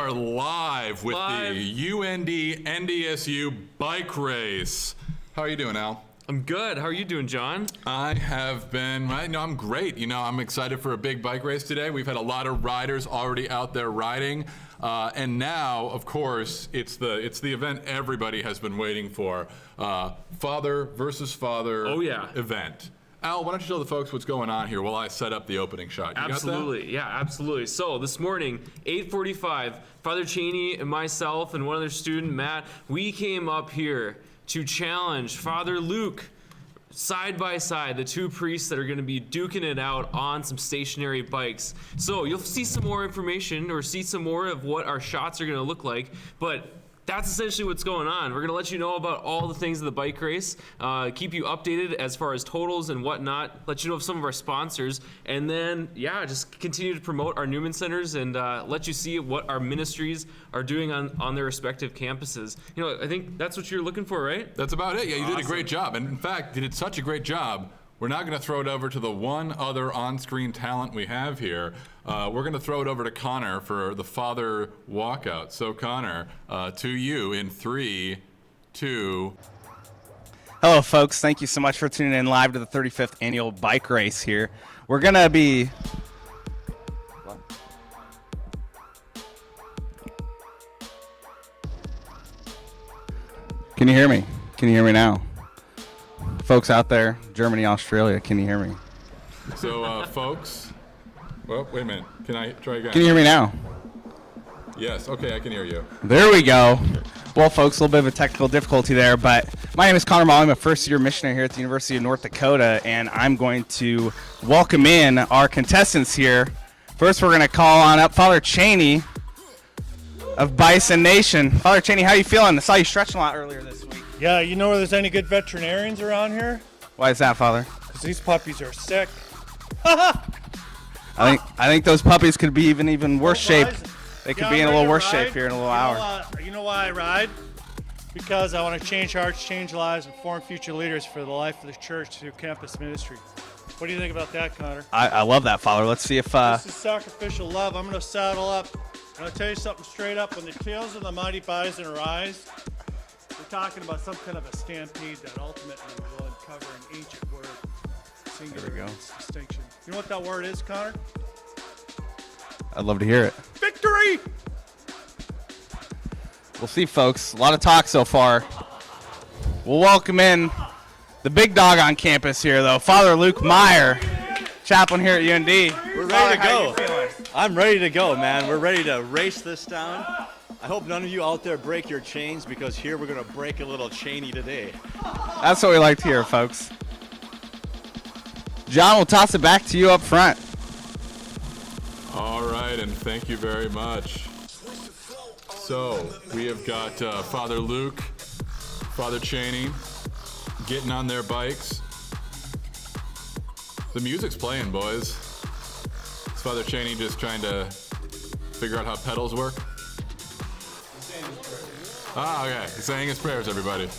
are live with the UND NDSU bike race. How are you doing, Al? I'm good. How are you doing, John? I'm great. I'm excited for a big bike race today. We've had a lot of riders already out there riding. And now, of course, it's the event everybody has been waiting for. Father versus Father event. Al, why don't you tell the folks what's going on here while I set up the opening shot? You Absolutely. got that? Yeah, absolutely. So this morning, 8:45, Father Cheney and myself and one other student, Matt, we came up here to challenge Father Luke side by side, the two priests that are going to be duking it out on some stationary bikes. So you'll see some more information or see some more of what our shots are going to look like, but that's essentially what's going on. We're going to let you know about all the things of the bike race, keep you updated as far as totals and whatnot, let you know of some of our sponsors, and then, just continue to promote our Newman centers and let you see what our ministries are doing on their respective campuses. I think that's what you're looking for, right? That's about it. Yeah, you did a great job. And in fact, you did such a great job, we're now going to throw it over to the one other on-screen talent we have here. We're going to throw it over to Connor for the Father walkout. So Connor, to you in 3, 2. Hello, folks. Thank you so much for tuning in live to the 35th annual bike race here. We're going to be... Can you hear me? Can you hear me now? Folks out there, Germany, Australia, can you hear me? So, folks, well, wait a minute. Can I try again? Can you hear me now? Yes, okay, I can hear you. There we go. Well, folks, a little bit of a technical difficulty there, but my name is Connor Molly. I'm a first-year missionary here at the University of North Dakota, and I'm going to welcome in our contestants here. First, we're going to call on up Father Cheney of Bison Nation. Father Cheney, how you feeling? I saw you stretching a lot earlier this week. Yeah, you know where there's any good veterinarians around here? Why is that, Father? Because these puppies are sick. I think those puppies could be even worse shape. They could be in a little worse shape here in a little hour. You know why I ride? Because I want to change hearts, change lives, and form future leaders for the life of the church through campus ministry. What do you think about that, Connor? I love that, Father. Let's see if... This is sacrificial love. I'm going to saddle up, and I'll tell you something straight up. When the tails of the mighty bison arise, we're talking about some kind of a stampede that ultimately will uncover an ancient word, singular in its distinction. You know what that word is, Connor? I'd love to hear it. Victory! We'll see, folks. A lot of talk so far. We'll welcome in the big dog on campus here, though, Father Luke Meyer, chaplain here at UND. We're ready to go. I'm ready to go, man. We're ready to race this down. I hope none of you out there break your chains, because here we're going to break a little Cheney today. That's what we like to hear, folks. John, we'll toss it back to you up front. All right, and thank you very much. So, we have got Father Luke, Father Cheney, getting on their bikes. The music's playing, boys. Is Father Cheney just trying to figure out how pedals work? Okay. He's saying his prayers, everybody.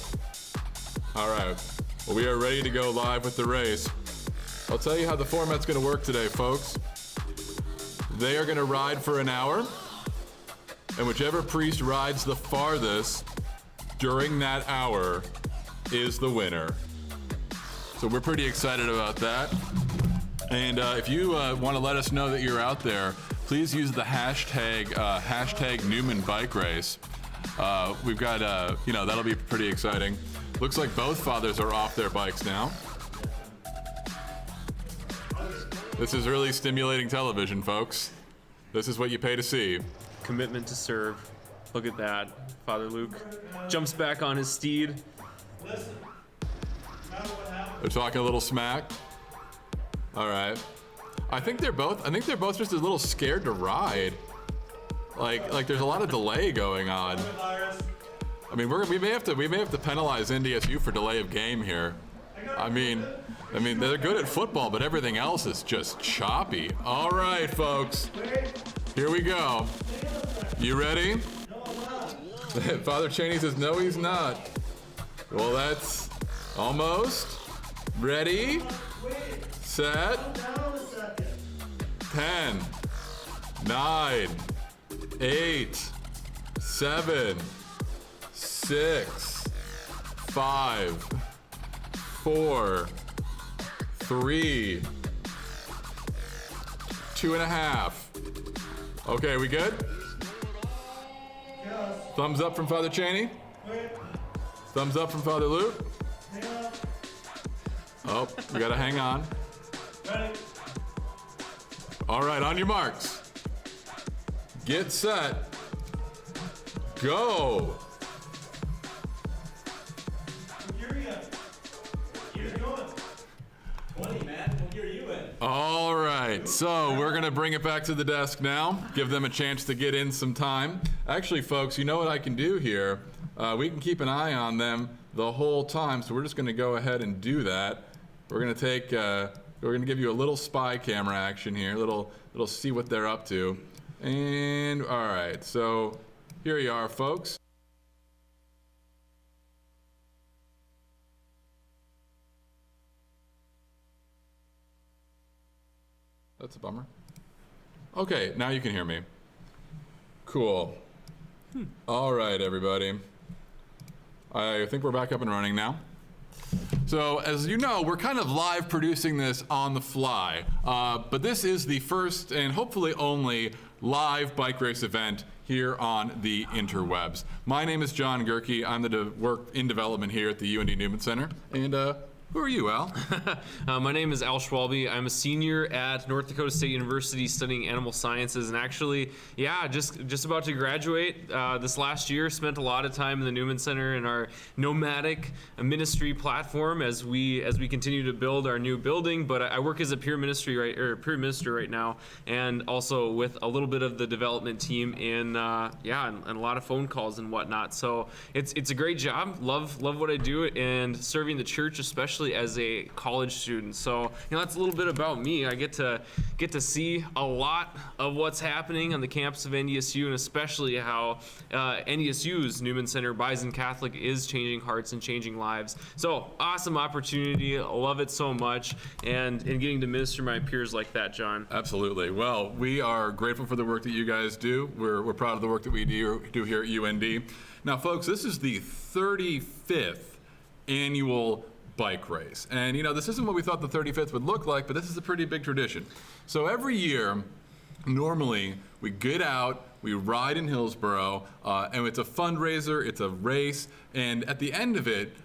All right. Well, we are ready to go live with the race. I'll tell you how the format's going to work today, folks. They are going to ride for an hour, and whichever priest rides the farthest during that hour is the winner. So we're pretty excited about that. And if you want to let us know that you're out there, please use the hashtag Newman Bike Race. We've got, that'll be pretty exciting. Looks like both fathers are off their bikes now. This is really stimulating television, folks. This is what you pay to see. Commitment to serve. Look at that. Father Luke jumps back on his steed. They're talking a little smack. All right. I think they're both just a little scared to ride. Like there's a lot of delay going on. I mean, we may have to penalize NDSU for delay of game here. I mean, they're good at football, but everything else is just choppy. All right, folks. Here we go. You ready? Father Cheney says, no, he's not. Well, that's almost. Ready, set, 10, 9, 8, 7, 6, 5, 4, 3, 2.5. Okay, we good? Thumbs up from Father Cheney. Thumbs up from Father Luke. Oh, we gotta hang on. All right, on your marks. Get set. Go. All right, so we're gonna bring it back to the desk now, give them a chance to get in some time. Actually, folks, you know what I can do here? We can keep an eye on them the whole time, so we're just gonna go ahead and do that. We're gonna give you a little spy camera action here, little see what they're up to. And all right, so here you are, folks. That's a bummer. Okay, now you can hear me. Cool. All right, everybody. I think we're back up and running now. So, as you know, we're kind of live producing this on the fly, but this is the first and hopefully only live bike race event here on the interwebs. My name is John Gerke. I'm the work in development here at the UND Newman Center, and who are you, Al? My name is Al Schwalbe. I'm a senior at North Dakota State University studying animal sciences, and actually, yeah, just about to graduate this last year. Spent a lot of time in the Newman Center in our nomadic ministry platform as we continue to build our new building. But I work as a peer minister right now, and also with a little bit of the development team and a lot of phone calls and whatnot. So it's a great job. Love what I do, and serving the church, especially as a college student. So, that's a little bit about me. I get to see a lot of what's happening on the campus of NDSU, and especially how NDSU's Newman Center bisonCatholic is changing hearts and changing lives. So, awesome opportunity. Love it so much, and getting to minister my peers like that, John. Absolutely. Well, we are grateful for the work that you guys do. We're proud of the work that we do here at UND. Now, folks, this is the 35th annual bike race. And this isn't what we thought the 35th would look like, but this is a pretty big tradition. So every year, normally, we get out, we ride in Hillsboro, and it's a fundraiser, it's a race, and at the end of it,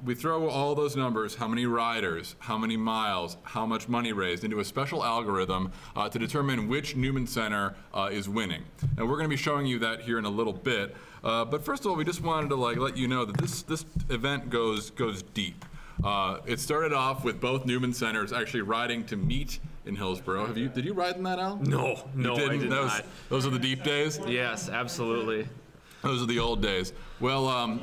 we throw all those numbers, how many riders, how many miles, how much money raised, into a special algorithm to determine which Newman Center is winning. And we're going to be showing you that here in a little bit. But first of all, we just wanted to let you know that this event goes deep. It started off with both Newman Centers actually riding to meet in Hillsboro. Did you ride in that, Al? No, I did not. Those are the deep days? Yes, absolutely. Those are the old days. Well,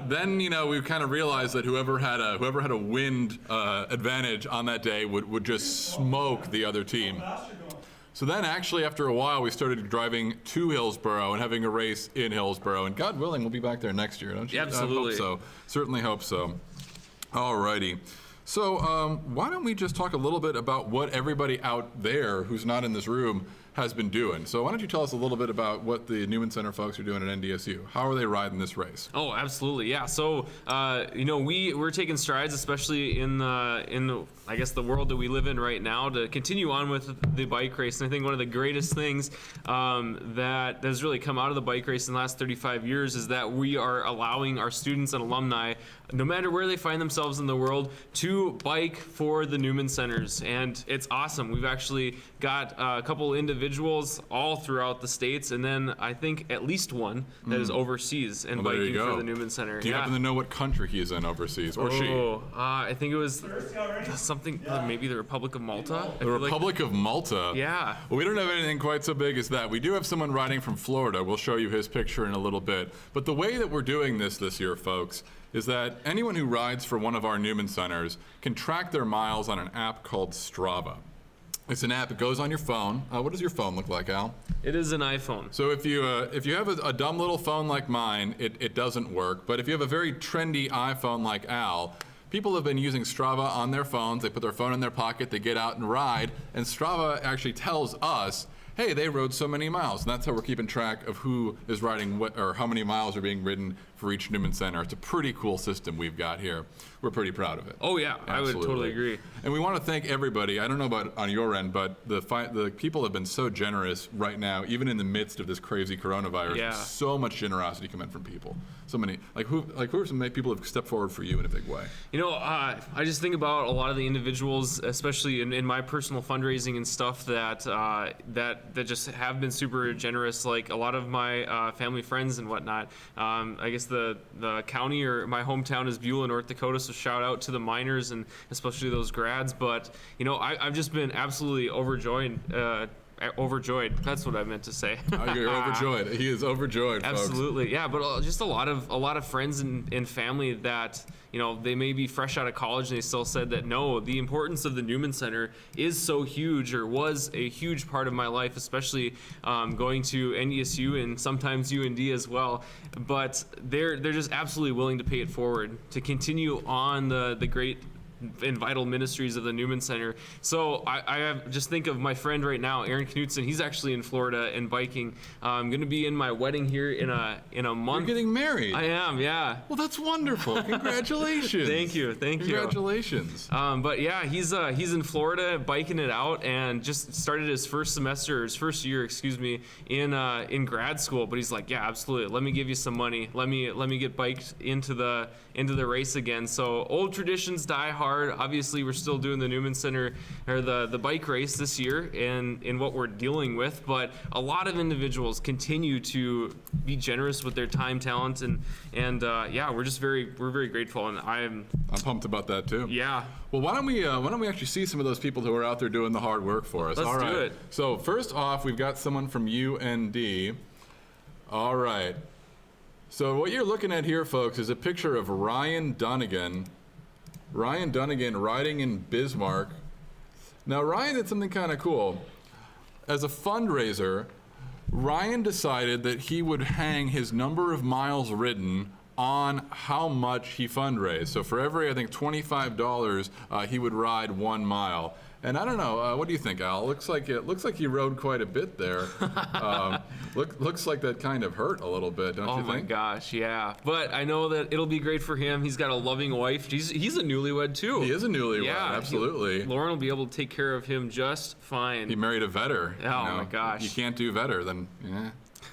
then we kind of realized that whoever had a wind advantage on that day would just smoke the other team. So then, actually, after a while, we started driving to Hillsboro and having a race in Hillsboro. And God willing, we'll be back there next year, don't you? Absolutely. I hope so. Certainly hope so. Alrighty. So why don't we just talk a little bit about what everybody out there who's not in this room has been doing. So why don't you tell us a little bit about what the Newman Center folks are doing at NDSU? How are they riding this race? Oh, absolutely, yeah. So we're taking strides, especially in the I guess the world that we live in right now, to continue on with the bike race. And I think one of the greatest things that has really come out of the bike race in the last 35 years is that we are allowing our students and alumni, no matter where they find themselves in the world, to bike for the Newman Centers. And it's awesome. We've actually got a couple individuals all throughout the states, and then I think at least one that is overseas and biking for the Newman Center. Do you happen to know what country he is in overseas, or she? I think it was something, maybe the Republic of Malta. The Republic of Malta? Yeah. Well, we don't have anything quite so big as that. We do have someone riding from Florida. We'll show you his picture in a little bit. But the way that we're doing this year, folks, is that anyone who rides for one of our Newman Centers can track their miles on an app called Strava. It's an app that goes on your phone. What does your phone look like, Al? It is an iPhone. So if you have a dumb little phone like mine, it doesn't work. But if you have a very trendy iPhone like Al, people have been using Strava on their phones. They put their phone in their pocket, they get out and ride, and Strava actually tells us hey, they rode so many miles. And that's how we're keeping track of who is riding what, or how many miles are being ridden for each Newman Center. It's a pretty cool system we've got here. We're pretty proud of it. Oh yeah, I would totally agree. And we want to thank everybody. I don't know about on your end, but the people have been so generous right now, even in the midst of this crazy coronavirus. Yeah. So much generosity coming from people. So many, who are some people who have stepped forward for you in a big way? You know, I just think about a lot of the individuals, especially in my personal fundraising and stuff, that just have been super generous. Like a lot of my family friends and whatnot. I guess the county or my hometown is Beulah, North Dakota. So shout out to the miners and especially those grads. But you know, I've just been absolutely overjoyed. Overjoyed. That's what I meant to say. Oh, you're overjoyed. He is overjoyed, folks. Absolutely, yeah. But just a lot of friends and family that, you know, they may be fresh out of college and they still said that no, the importance of the Newman Center is so huge, or was a huge part of my life, especially going to NDSU and sometimes UND as well. But they're just absolutely willing to pay it forward to continue on the great and vital ministries of the Newman Center. So I have, just think of my friend right now, Aaron Knutson. He's actually in Florida and biking. I'm going to be in my wedding here in a month. You're getting married. I am, yeah. Well, that's wonderful. Congratulations. Thank you. Congratulations. But yeah, he's in Florida biking it out and just started his first year, in grad school. But he's like, yeah, absolutely. Let me give you some money. Let me get biked into the race again. So old traditions die hard. Obviously, we're still doing the Newman Center or the bike race this year in what we're dealing with, but a lot of individuals continue to be generous with their time, talent, and yeah, we're very grateful, and I'm pumped about that too. Yeah. Well, why don't we actually see some of those people who are out there doing the hard work for us? Let's All right. do it. So first off, we've got someone from UND. All right. So what you're looking at here, folks, is a picture of Ryan Dunnigan. Ryan Dunnigan riding in Bismarck. Now, Ryan did something kind of cool. As a fundraiser, Ryan decided that he would hang his number of miles ridden on how much he fundraised. So for every, I think, $25, he would ride 1 mile. And I don't know, what do you think, Al? Looks like he rode quite a bit there. Looks like that kind of hurt a little bit, don't you think? Oh my gosh, yeah. But I know that it'll be great for him. He's got a loving wife. He's a newlywed too. He is a newlywed, yeah, absolutely. Lauren will be able to take care of him just fine. He married a vetter. Oh my gosh. You can't do vetter, then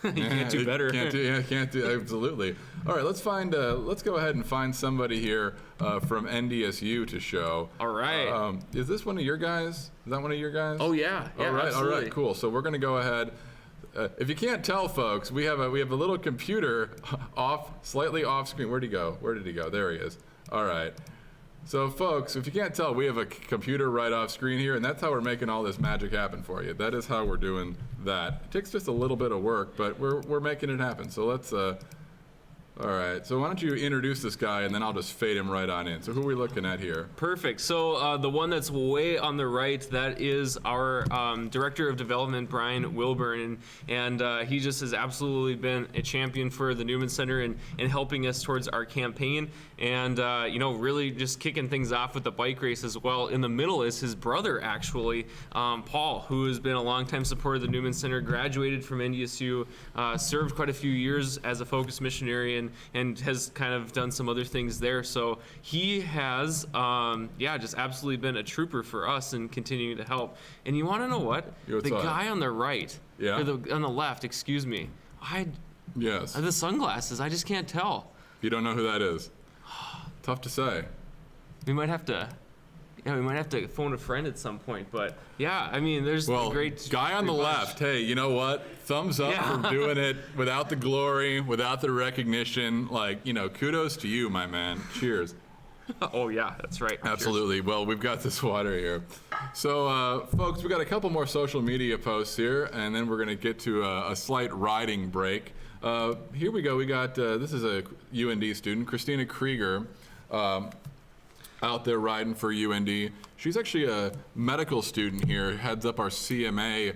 You can't do better. Can't do absolutely. All right, let's go ahead and find somebody here from NDSU to show. All right. Is this one of your guys? Is that one of your guys? Oh yeah. All right. Absolutely. All right. Cool. So we're gonna go ahead. If you can't tell, folks, we have a little computer slightly off screen. Where'd he go? Where did he go? There he is. All right. So, folks, if you can't tell, we have a computer right off screen here, and that's how we're making all this magic happen for you. That is how we're doing that. It takes just a little bit of work, but we're making it happen. So let's. All right. So why don't you introduce this guy, and then I'll just fade him right on in. So who are we looking at here? Perfect. So the one that's way on the right, that is our Director of Development, Brian Wilburn, and he just has absolutely been a champion for the Newman Center and helping us towards our campaign, and really just kicking things off with the bike race as well. In the middle is his brother, actually, Paul, who has been a longtime supporter of the Newman Center, graduated from NDSU, served quite a few years as a focus missionary, and has kind of done some other things there. So he has, just absolutely been a trooper for us and continuing to help. And you want to know what? The guy on the right, yeah, or on the left, excuse me. Yes. The sunglasses. I just can't tell. You don't know who that is. Tough to say. We might have to phone a friend at some point, but yeah, I mean, there's the great guy on the left. Hey, you know what? Thumbs up for doing it without the glory, without the recognition. Kudos to you, my man. Cheers. Oh yeah, that's right. Absolutely. Cheers. Well, we've got this water here. So, folks, we got a couple more social media posts here, and then we're going to get to a slight riding break. Here we go. We got this is a UND student, Christina Krieger. Out there riding for UND. She's actually a medical student here, heads up our CMA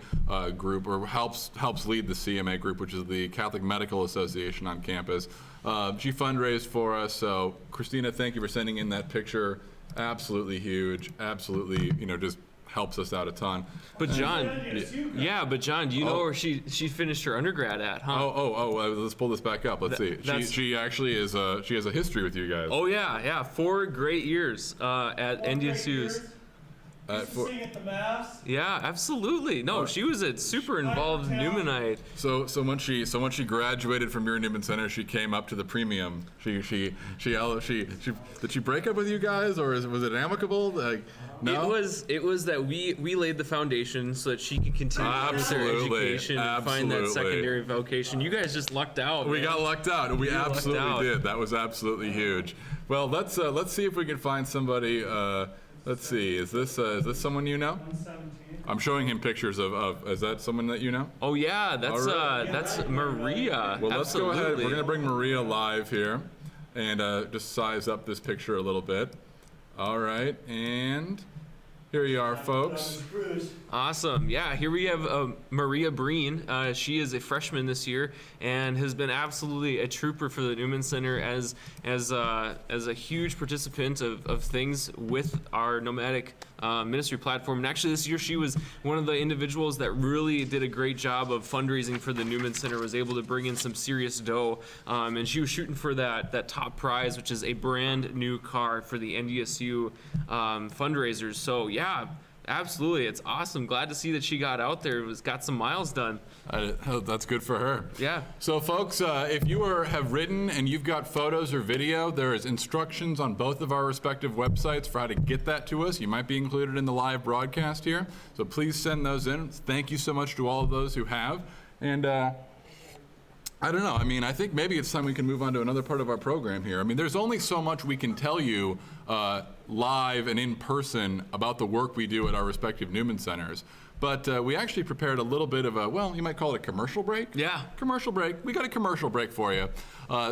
group, or helps lead the CMA group, which is the Catholic Medical Association on campus. She fundraised for us, so Christina, thank you for sending in that picture. Absolutely huge. Absolutely, just helps us out a ton. But John, but John, do you know where she finished her undergrad at, huh? Let's pull this back up. Let's see. She actually is she has a history with you guys. Oh yeah, 4 great years at NDSU's. Sing at the mass. Yeah, absolutely. No, she was a super involved Newmanite. So when she graduated from your Newman Center, she came up to the premium. She did she break up with you guys, or was it amicable? Like, no? It was that we laid the foundation so that she could continue with her education and find that secondary vocation. You guys just lucked out. We got lucked out. We absolutely did. That was absolutely huge. Well, let's see if we can find somebody. Let's see. Is this someone you know? 117. I'm showing him pictures of. Is that someone that you know? Oh yeah, that's Maria. Well, let's go ahead. Absolutely. We're gonna bring Maria live here, and just size up this picture a little bit. All right, and here you are, folks. Awesome. Yeah, here we have Maria Breen. She is a freshman this year and has been absolutely a trooper for the Newman Center as a huge participant of things with our nomadic ministry platform. And actually this year she was one of the individuals that really did a great job of fundraising for the Newman Center, was able to bring in some serious dough. And she was shooting for that top prize, which is a brand new car for the NDSU fundraisers. So yeah, absolutely. It's awesome. Glad to see that she got out there, got some miles done. That's good for her. Yeah. So folks, if you have written and you've got photos or video, there is instructions on both of our respective websites for how to get that to us. You might be included in the live broadcast here. So please send those in. Thank you so much to all of those who have. And I don't know. I mean, I think maybe it's time we can move on to another part of our program here. I mean, there's only so much we can tell you live and in person about the work we do at our respective Newman Centers. But we actually prepared a little bit of a, well, you might call it a commercial break. Yeah. Commercial break. We got a commercial break for you.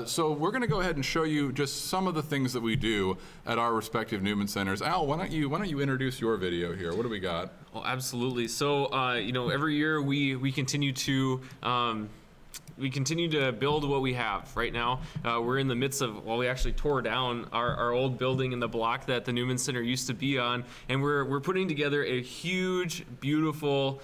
So we're going to go ahead and show you just some of the things that we do at our respective Newman Centers. Al, why don't you introduce your video here? What do we got? Oh, absolutely. So, every year we continue to build what we have. Right now, we're in the midst of, we actually tore down our old building in the block that the Newman Center used to be on, and we're putting together a huge, beautiful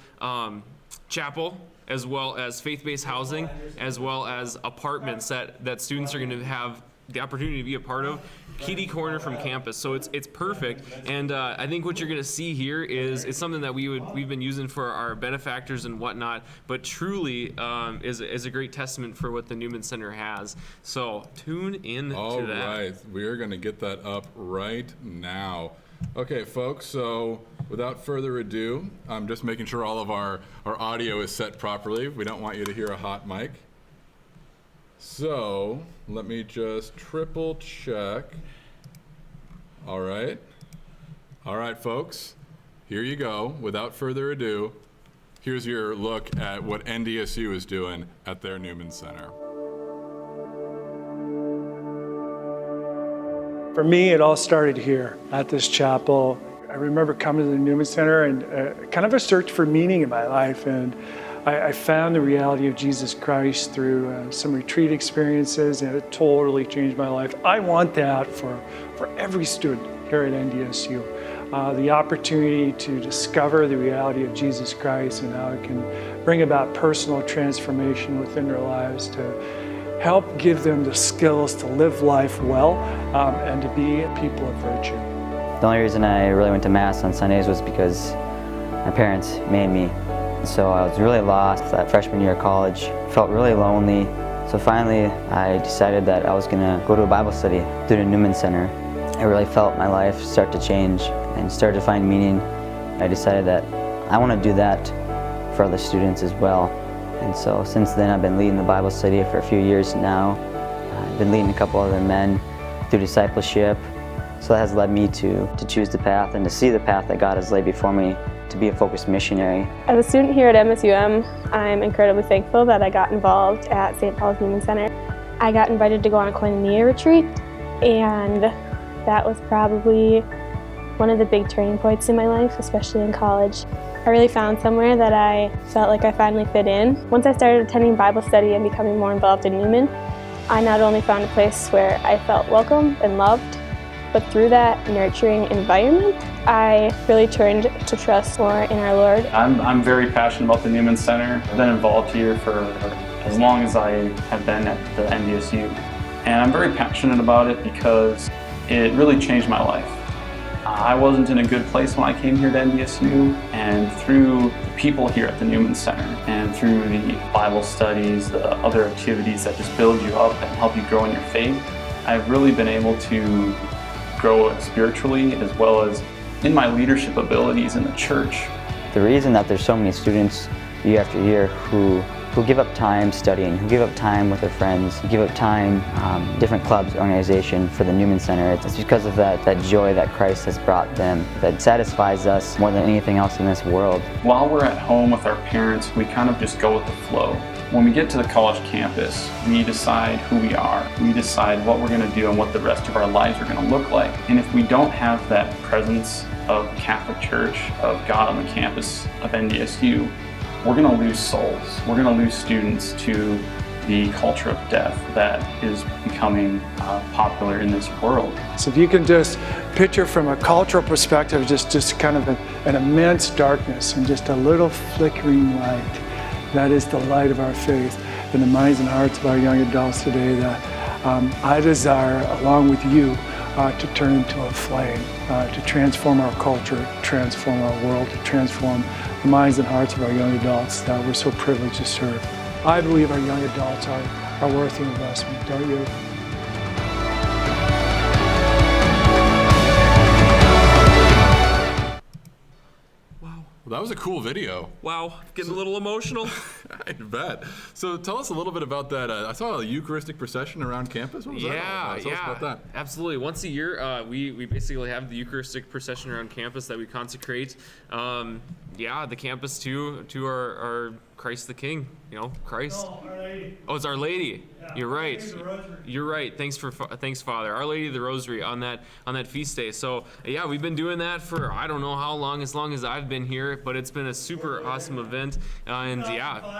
chapel, as well as faith-based housing, as well as apartments that students are going to have the opportunity to be a part of, kitty corner from campus. So it's perfect. And I think what you're going to see here is something that we've been using for our benefactors and whatnot, but truly is a great testament for what the Newman Center has. So tune in to that. All right, we're going to get that up right now. Okay, folks, so without further ado, I'm just making sure all of our audio is set properly. We don't want you to hear a hot mic. So let me just triple check. All right, folks, here you go. Without further ado, here's your look at what NDSU is doing at their Newman Center. For me, it all started here at this chapel. I remember coming to the Newman Center and kind of a search for meaning in my life, and I found the reality of Jesus Christ through some retreat experiences, and it totally changed my life. I want that for every student here at NDSU. The opportunity to discover the reality of Jesus Christ and how it can bring about personal transformation within their lives, to help give them the skills to live life well and to be people of virtue. The only reason I really went to Mass on Sundays was because my parents made me. So I was really lost that freshman year of college, felt really lonely. So finally I decided that I was going to go to a Bible study through the Newman Center. I really felt my life start to change and started to find meaning. I decided that I want to do that for other students as well. And so since then I've been leading the Bible study for a few years now. I've been leading a couple other men through discipleship. So that has led me to choose the path and to see the path that God has laid before me, to be a focused missionary. As a student here at MSUM, I'm incredibly thankful that I got involved at St. Paul's Newman Center. I got invited to go on a koinonia retreat, and that was probably one of the big turning points in my life, especially in college. I really found somewhere that I felt like I finally fit in. Once I started attending Bible study and becoming more involved in Newman, I not only found a place where I felt welcome and loved, But through that nurturing environment, I really turned to trust more in our Lord. I'm very passionate about the Newman Center. I've been involved here for as long as I have been at the NDSU. And I'm very passionate about it because it really changed my life. I wasn't in a good place when I came here to NDSU, and through the people here at the Newman Center and through the Bible studies, the other activities that just build you up and help you grow in your faith, I've really been able to grow spiritually as well as in my leadership abilities in the church. The reason that there's so many students year after year who give up time studying, who give up time with their friends, who give up time, different clubs, organization for the Newman Center, it's because of that joy that Christ has brought them that satisfies us more than anything else in this world. While we're at home with our parents, we kind of just go with the flow. When we get to the college campus, we decide who we are. We decide what we're going to do and what the rest of our lives are going to look like. And if we don't have that presence of the Catholic Church, of God on the campus of NDSU, we're going to lose souls. We're going to lose students to the culture of death that is becoming popular in this world. So if you can just picture from a cultural perspective, just kind of an immense darkness and just a little flickering light. That is the light of our faith in the minds and hearts of our young adults today that I desire, along with you, to turn into a flame, to transform our culture, to transform our world, to transform the minds and hearts of our young adults that we're so privileged to serve. I believe our young adults are worth the investment, don't you? Well, that was a cool video. Wow, getting a little emotional. I bet. So tell us a little bit about that. I saw a Eucharistic procession around campus. What was that all about? Tell us about that. Absolutely. Once a year, we basically have the Eucharistic procession around campus that we consecrate. The campus to our Christ the King. You know, Christ. Oh, Our Lady. Oh, it's Our Lady. Yeah, You're Our right. Lady of the Rosary. You're right. Thanks, Father. Our Lady of the Rosary on that feast day. So yeah, we've been doing that for I don't know how long, as long as I've been here, but it's been a super awesome event, and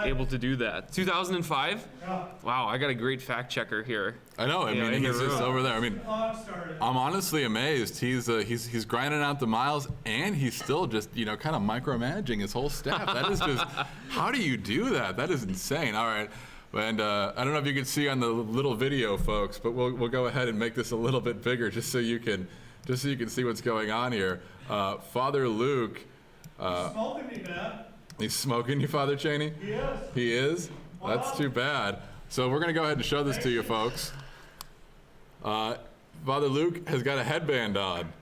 able to do that. 2005. Yeah. Wow, I got a great fact checker here. I know. I mean, in the he's just room. over there. I mean, Started. I'm honestly amazed. He's grinding out the miles, and he's still just kind of micromanaging his whole staff. That is just how do you do that? That is insane. All right. And I don't know if you can see on the little video, folks, but we'll go ahead and make this a little bit bigger just so you can see what's going on here. Father Luke. Smoking me, man. He's smoking you, Father Cheney? He is. He is? That's too bad. So we're going to go ahead and show this to you, folks. Father Luke has got a headband on.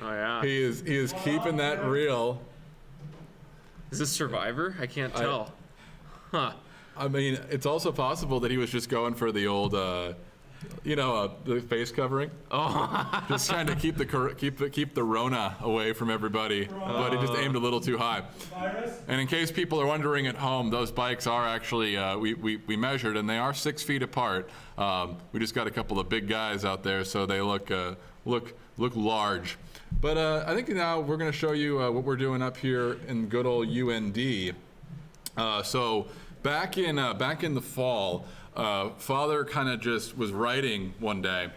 Oh yeah. He is keeping that real. Is this Survivor? I can't tell. Huh. I mean, it's also possible that he was just going for the old, the face covering. Oh. Just trying to keep the Rona away from everybody, but he just aimed a little too high. Virus. And in case people are wondering at home, those bikes are actually we measured, and they are 6 feet apart. We just got a couple of big guys out there, so they look large. But I think now we're going to show you what we're doing up here in good old UND. So back in the fall, Father kind of just was writing one day,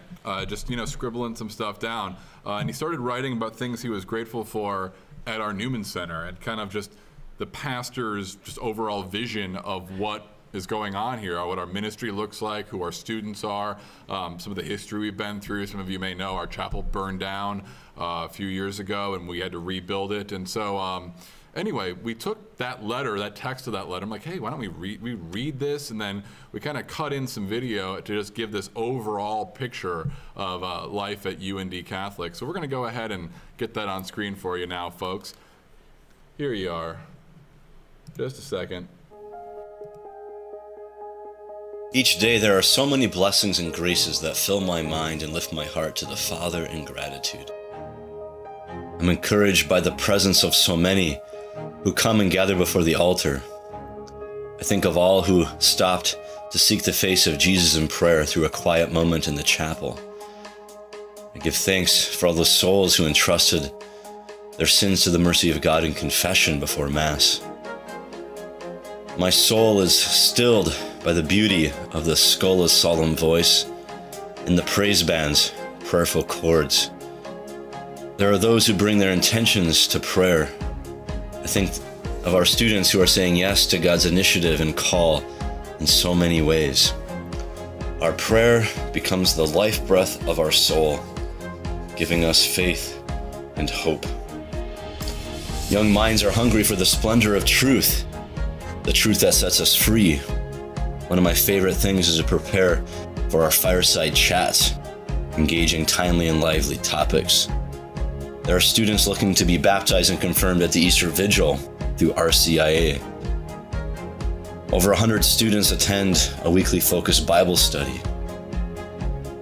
just scribbling some stuff down, and he started writing about things he was grateful for at our Newman Center, and kind of just the pastor's just overall vision of what is going on here, what our ministry looks like, who our students are, some of the history we've been through. Some of you may know our chapel burned down a few years ago, and we had to rebuild it. And so anyway, we took that letter, that text of that letter. I'm like, hey, why don't we read this? And then we kind of cut in some video to just give this overall picture of life at UND Catholic. So we're going to go ahead and get that on screen for you now, folks. Here you are. Just a second. Each day there are so many blessings and graces that fill my mind and lift my heart to the Father in gratitude. I'm encouraged by the presence of so many who come and gather before the altar. I think of all who stopped to seek the face of Jesus in prayer through a quiet moment in the chapel. I give thanks for all the souls who entrusted their sins to the mercy of God in confession before Mass. My soul is stilled by the beauty of the Scola's solemn voice and the praise band's prayerful chords. There are those who bring their intentions to prayer. I think of our students who are saying yes to God's initiative and call in so many ways. Our prayer becomes the life breath of our soul, giving us faith and hope. Young minds are hungry for the splendor of truth, the truth that sets us free. One of my favorite things is to prepare for our fireside chats, engaging timely and lively topics. There are students looking to be baptized and confirmed at the Easter Vigil through RCIA. Over 100 students attend a weekly focused Bible study.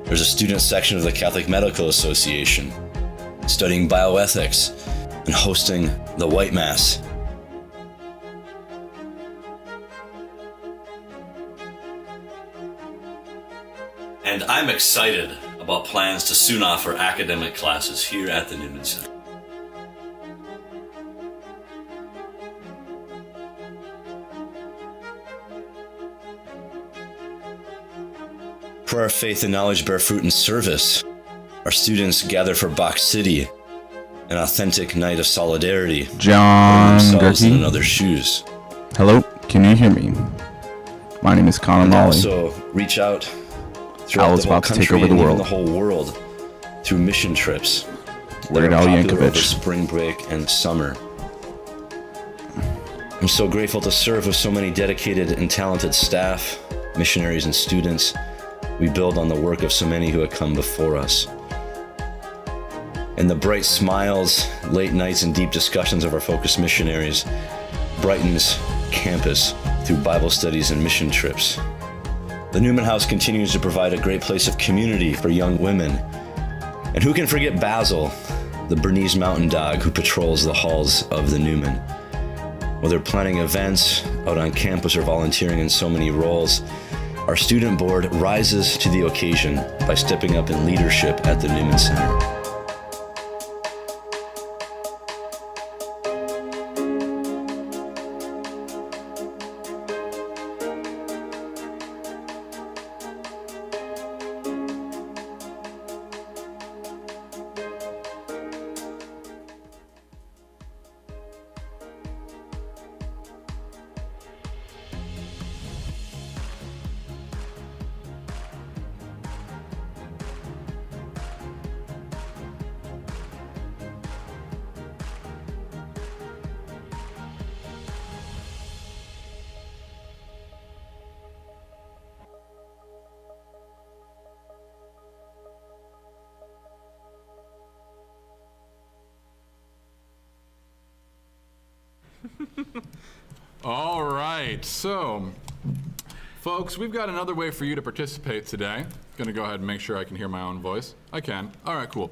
There's a student section of the Catholic Medical Association studying bioethics and hosting the White Mass. And I'm excited about plans to soon offer academic classes here at the Newman Center. Prayer, faith, and knowledge bear fruit in service. Our students gather for Bach City, an authentic night of solidarity. John themselves in Gerke. another's shoes. Hello, can you hear me? My name is Connor And Molly. also reach out throughout Al's the whole about to take country over the and even world. the whole world through mission trips that Weird are Al popular over Yankovic. spring break and summer. I'm so grateful to serve with so many dedicated and talented staff, missionaries, and students. We build on the work of so many who have come before us. And the bright smiles, late nights, and deep discussions of our focused missionaries brightens campus through Bible studies and mission trips. The Newman House continues to provide a great place of community for young women. And who can forget Basil, the Bernese mountain dog who patrols the halls of the Newman. Whether planning events, out on campus, or volunteering in so many roles, our student board rises to the occasion by stepping up in leadership at the Newman Center. All right, so folks, we've got another way for you to participate today. Gonna go ahead and make sure I can hear my own voice. I can. All right, cool.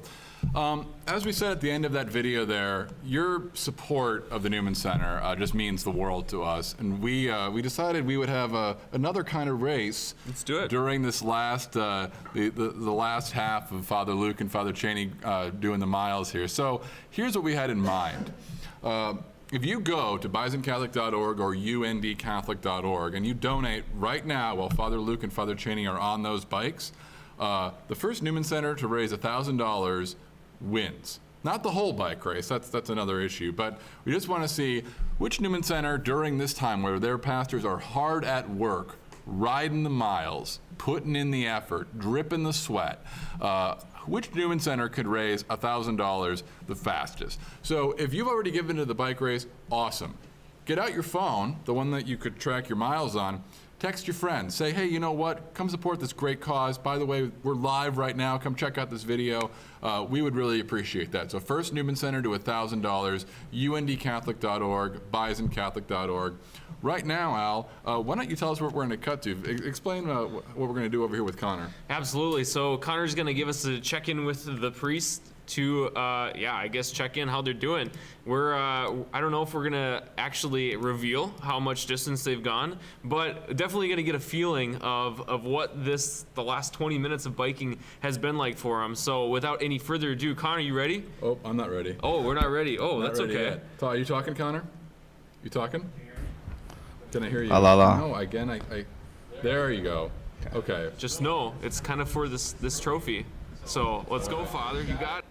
As we said at the end of that video there, your support of the Newman Center just means the world to us. And we decided we would have another kind of race. Let's do it. During this last, the last half of Father Luke and Father Cheney doing the miles here. So here's what we had in mind. If you go to bisonCatholic.org or UNDCatholic.org and you donate right now while Father Luke and Father Cheney are on those bikes, the first Newman Center to raise $1,000 wins. Not the whole bike race, that's another issue, but we just want to see which Newman Center during this time where their pastors are hard at work, riding the miles, putting in the effort, dripping the sweat, which Newman Center could raise $1,000 the fastest. So if you've already given to the bike race, awesome. Get out your phone, the one that you could track your miles on, text your friends, say, hey, you know what, come support this great cause. By the way, we're live right now, come check out this video. We would really appreciate that. So first Newman Center to $1,000, UNDCatholic.org, bisonCatholic.org. Right now, Al, why don't you tell us what we're going to cut to? Explain what we're going to do over here with Connor. Absolutely. So Connor's going to give us a check-in with the priest to, I guess check in how they're doing. We're, I don't know if we're going to actually reveal how much distance they've gone, but definitely going to get a feeling of what the last 20 minutes of biking has been like for them. So without any further ado, Connor, you ready? Oh, I'm not ready. Oh, we're not ready. Oh, that's Not ready okay. yet. Are you talking, Connor? You talking? Can I hear you? La la la. No, again, there you go. Okay. Just know, it's kind of for this trophy. So let's go, Father. You got it.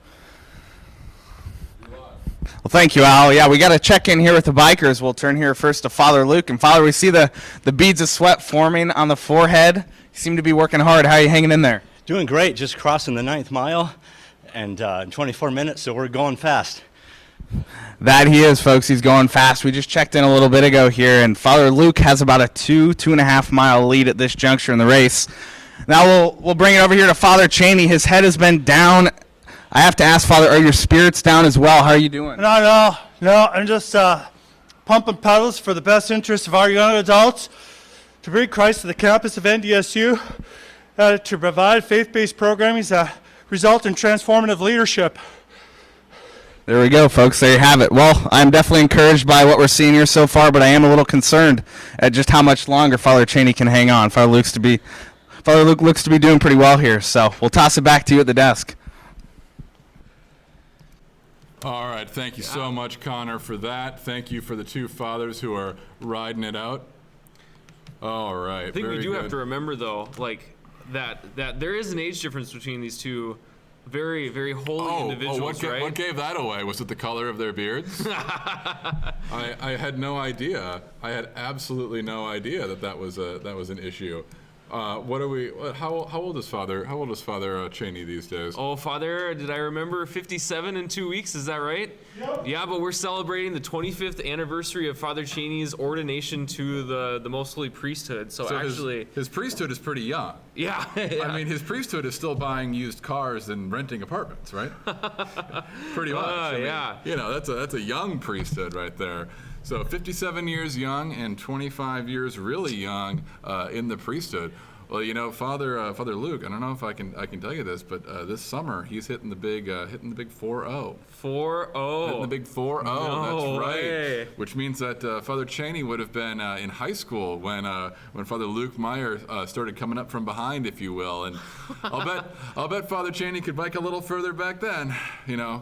Well, thank you, Al. Yeah, we got to check in here with the bikers. We'll turn here first to Father Luke. And Father, we see the beads of sweat forming on the forehead. You seem to be working hard. How are you hanging in there? Doing great, just crossing the 9th mile and 24 minutes, so we're going fast. That he is, folks. He's going fast. We just checked in a little bit ago here, and Father Luke has about a 2.5 mile lead at this juncture in the race. Now we'll bring it over here to Father Cheney. His head has been down. I have to ask, Father, are your spirits down as well? How are you doing? No, I'm just pumping pedals for the best interest of our young adults, to bring Christ to the campus of NDSU, to provide faith-based programming that result in transformative leadership. There we go, folks. There you have it. Well, I'm definitely encouraged by what we're seeing here so far, but I am a little concerned at just how much longer Father Cheney can hang on. Father Luke looks to be doing pretty well here, so we'll toss it back to you at the desk. All right, thank you so much, Connor, for that. Thank you for the two fathers who are riding it out. All right, I think we do have to remember, though, like that there is an age difference between these two very, very holy individuals, right? What gave that away? Was it the color of their beards? I had no idea. I had absolutely no idea that was an issue. How old is Father Cheney these days? Oh, Father, did I remember 57 in 2 weeks? Is that right? Yep. Yeah, but we're celebrating the 25th anniversary of Father Cheney's ordination to the Most Holy Priesthood. So actually, his priesthood is pretty young. Yeah. I mean, his priesthood is still buying used cars and renting apartments, right? Pretty much. Yeah. You know, that's a young priesthood right there. So 57 years young and 25 years really young in the priesthood. Well, you know, Father Luke, I don't know if I can tell you this, but this summer he's hitting the big 4-0. 4-0. Hitting the big 4-0. No that's right. way. Which means that Father Cheney would have been in high school when Father Luke Meyer started coming up from behind, if you will. And I'll bet Father Cheney could bike a little further back then,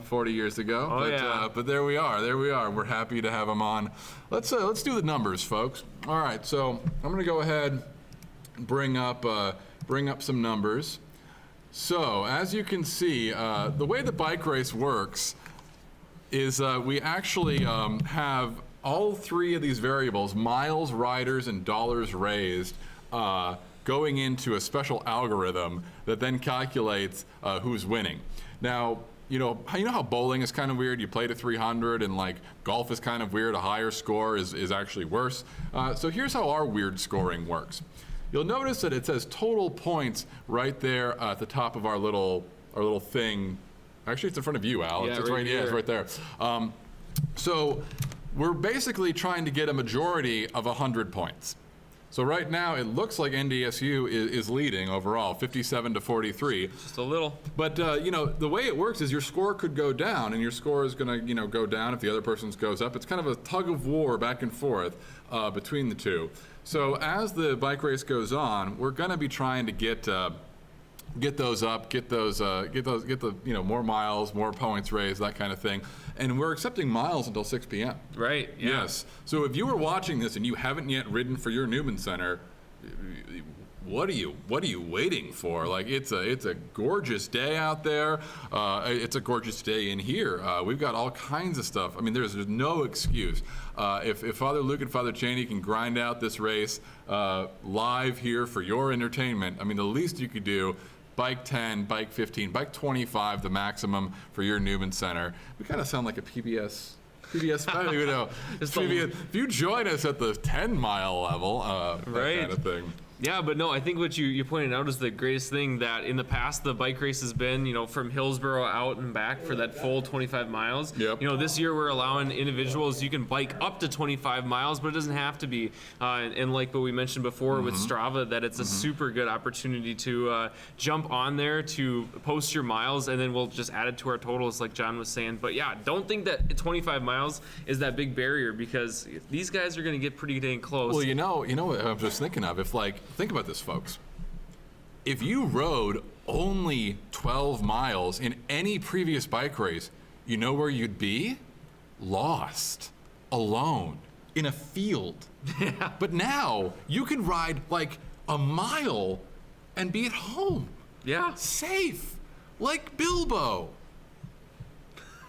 40 years ago. But there we are. We're happy to have him on. Let's do the numbers, folks. All right. So I'm going to go ahead. Bring up some numbers. So as you can see, the way the bike race works is we actually have all three of these variables, miles, riders, and dollars raised, going into a special algorithm that then calculates who's winning. Now, you know how bowling is kind of weird? You play to 300, and like golf is kind of weird. A higher score is actually worse. So here's how our weird scoring works. You'll notice that it says total points right there at the top of our little thing. Actually, it's in front of you, Al. Yeah, it's right here. It's right there. So we're basically trying to get a majority of 100 points. So right now, it looks like NDSU is leading overall, 57-43. Just a little. But the way it works is your score could go down, and your score is going to go down if the other person's goes up. It's kind of a tug of war back and forth between the two. So as the bike race goes on, we're going to be trying to get those up, get the more miles, more points raised, that kind of thing. And we're accepting miles until 6 p.m. Right. Yeah. Yes. So if you were watching this and you haven't yet ridden for your Newman Center, what are you waiting for? Like, it's a gorgeous day out there. It's a gorgeous day in here. We've got all kinds of stuff. I mean, there's no excuse. If Father Luke and Father Cheney can grind out this race live here for your entertainment, I mean, the least you could do, bike 10, bike 15, bike 25, the maximum for your Newman Center. We kind of sound like a PBS, I don't even know. If you join us at the 10-mile level, that kind of thing. Yeah, but no, I think what you pointed out is the greatest thing, that in the past the bike race has been, from Hillsborough out and back for that full 25 miles. Yep. This year we're allowing individuals, you can bike up to 25 miles, but it doesn't have to be. And like what we mentioned before with Strava, that it's a super good opportunity to jump on there, to post your miles, and then we'll just add it to our totals like John was saying. But yeah, don't think that 25 miles is that big barrier, because these guys are going to get pretty dang close. Well, you know what I'm just thinking of? Think about this, folks. If you rode only 12 miles in any previous bike race, you know where you'd be? Lost, alone, in a field. Yeah. But now you can ride like a mile and be at home. Yeah. Safe. like Bilbo.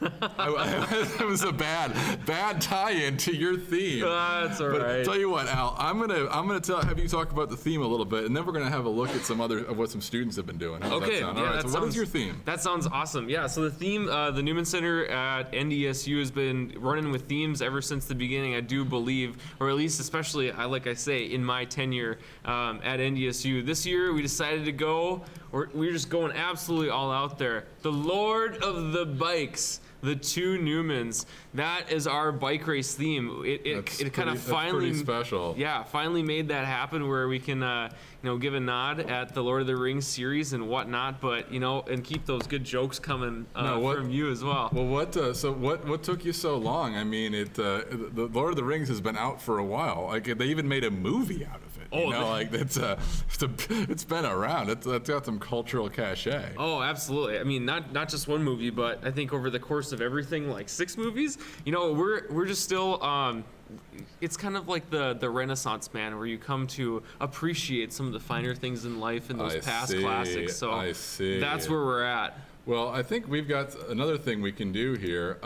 That was a bad tie-in to your theme. That's all but right. Tell you what, Al, I'm gonna have you talk about the theme a little bit, and then we're gonna have a look at what some students have been doing. How does Okay. that sound? Yeah, All right. that So what is sounds- your theme? That sounds awesome. Yeah. So the theme, the Newman Center at NDSU has been running with themes ever since the beginning. I do believe, or at least especially, like I say, in my tenure at NDSU. This year we decided to go. We're just going absolutely all out there. The Lord of the Bikes. The two Newmans. That is our bike race theme. It kind of finally, pretty special. Yeah, finally made that happen where we can, give a nod at the Lord of the Rings series and whatnot, but and keep those good jokes coming from you as well. Well, what took you so long? I mean, the Lord of the Rings has been out for a while. Like they even made a movie out of it. It's been around. It's got some cultural cachet. Oh, absolutely. I mean, not just one movie, but I think over the course of everything, like 6 movies. We're just still. It's kind of like the Renaissance man, where you come to appreciate some of the finer things in life and those past classics. So I see. That's where we're at. Well, I think we've got another thing we can do here.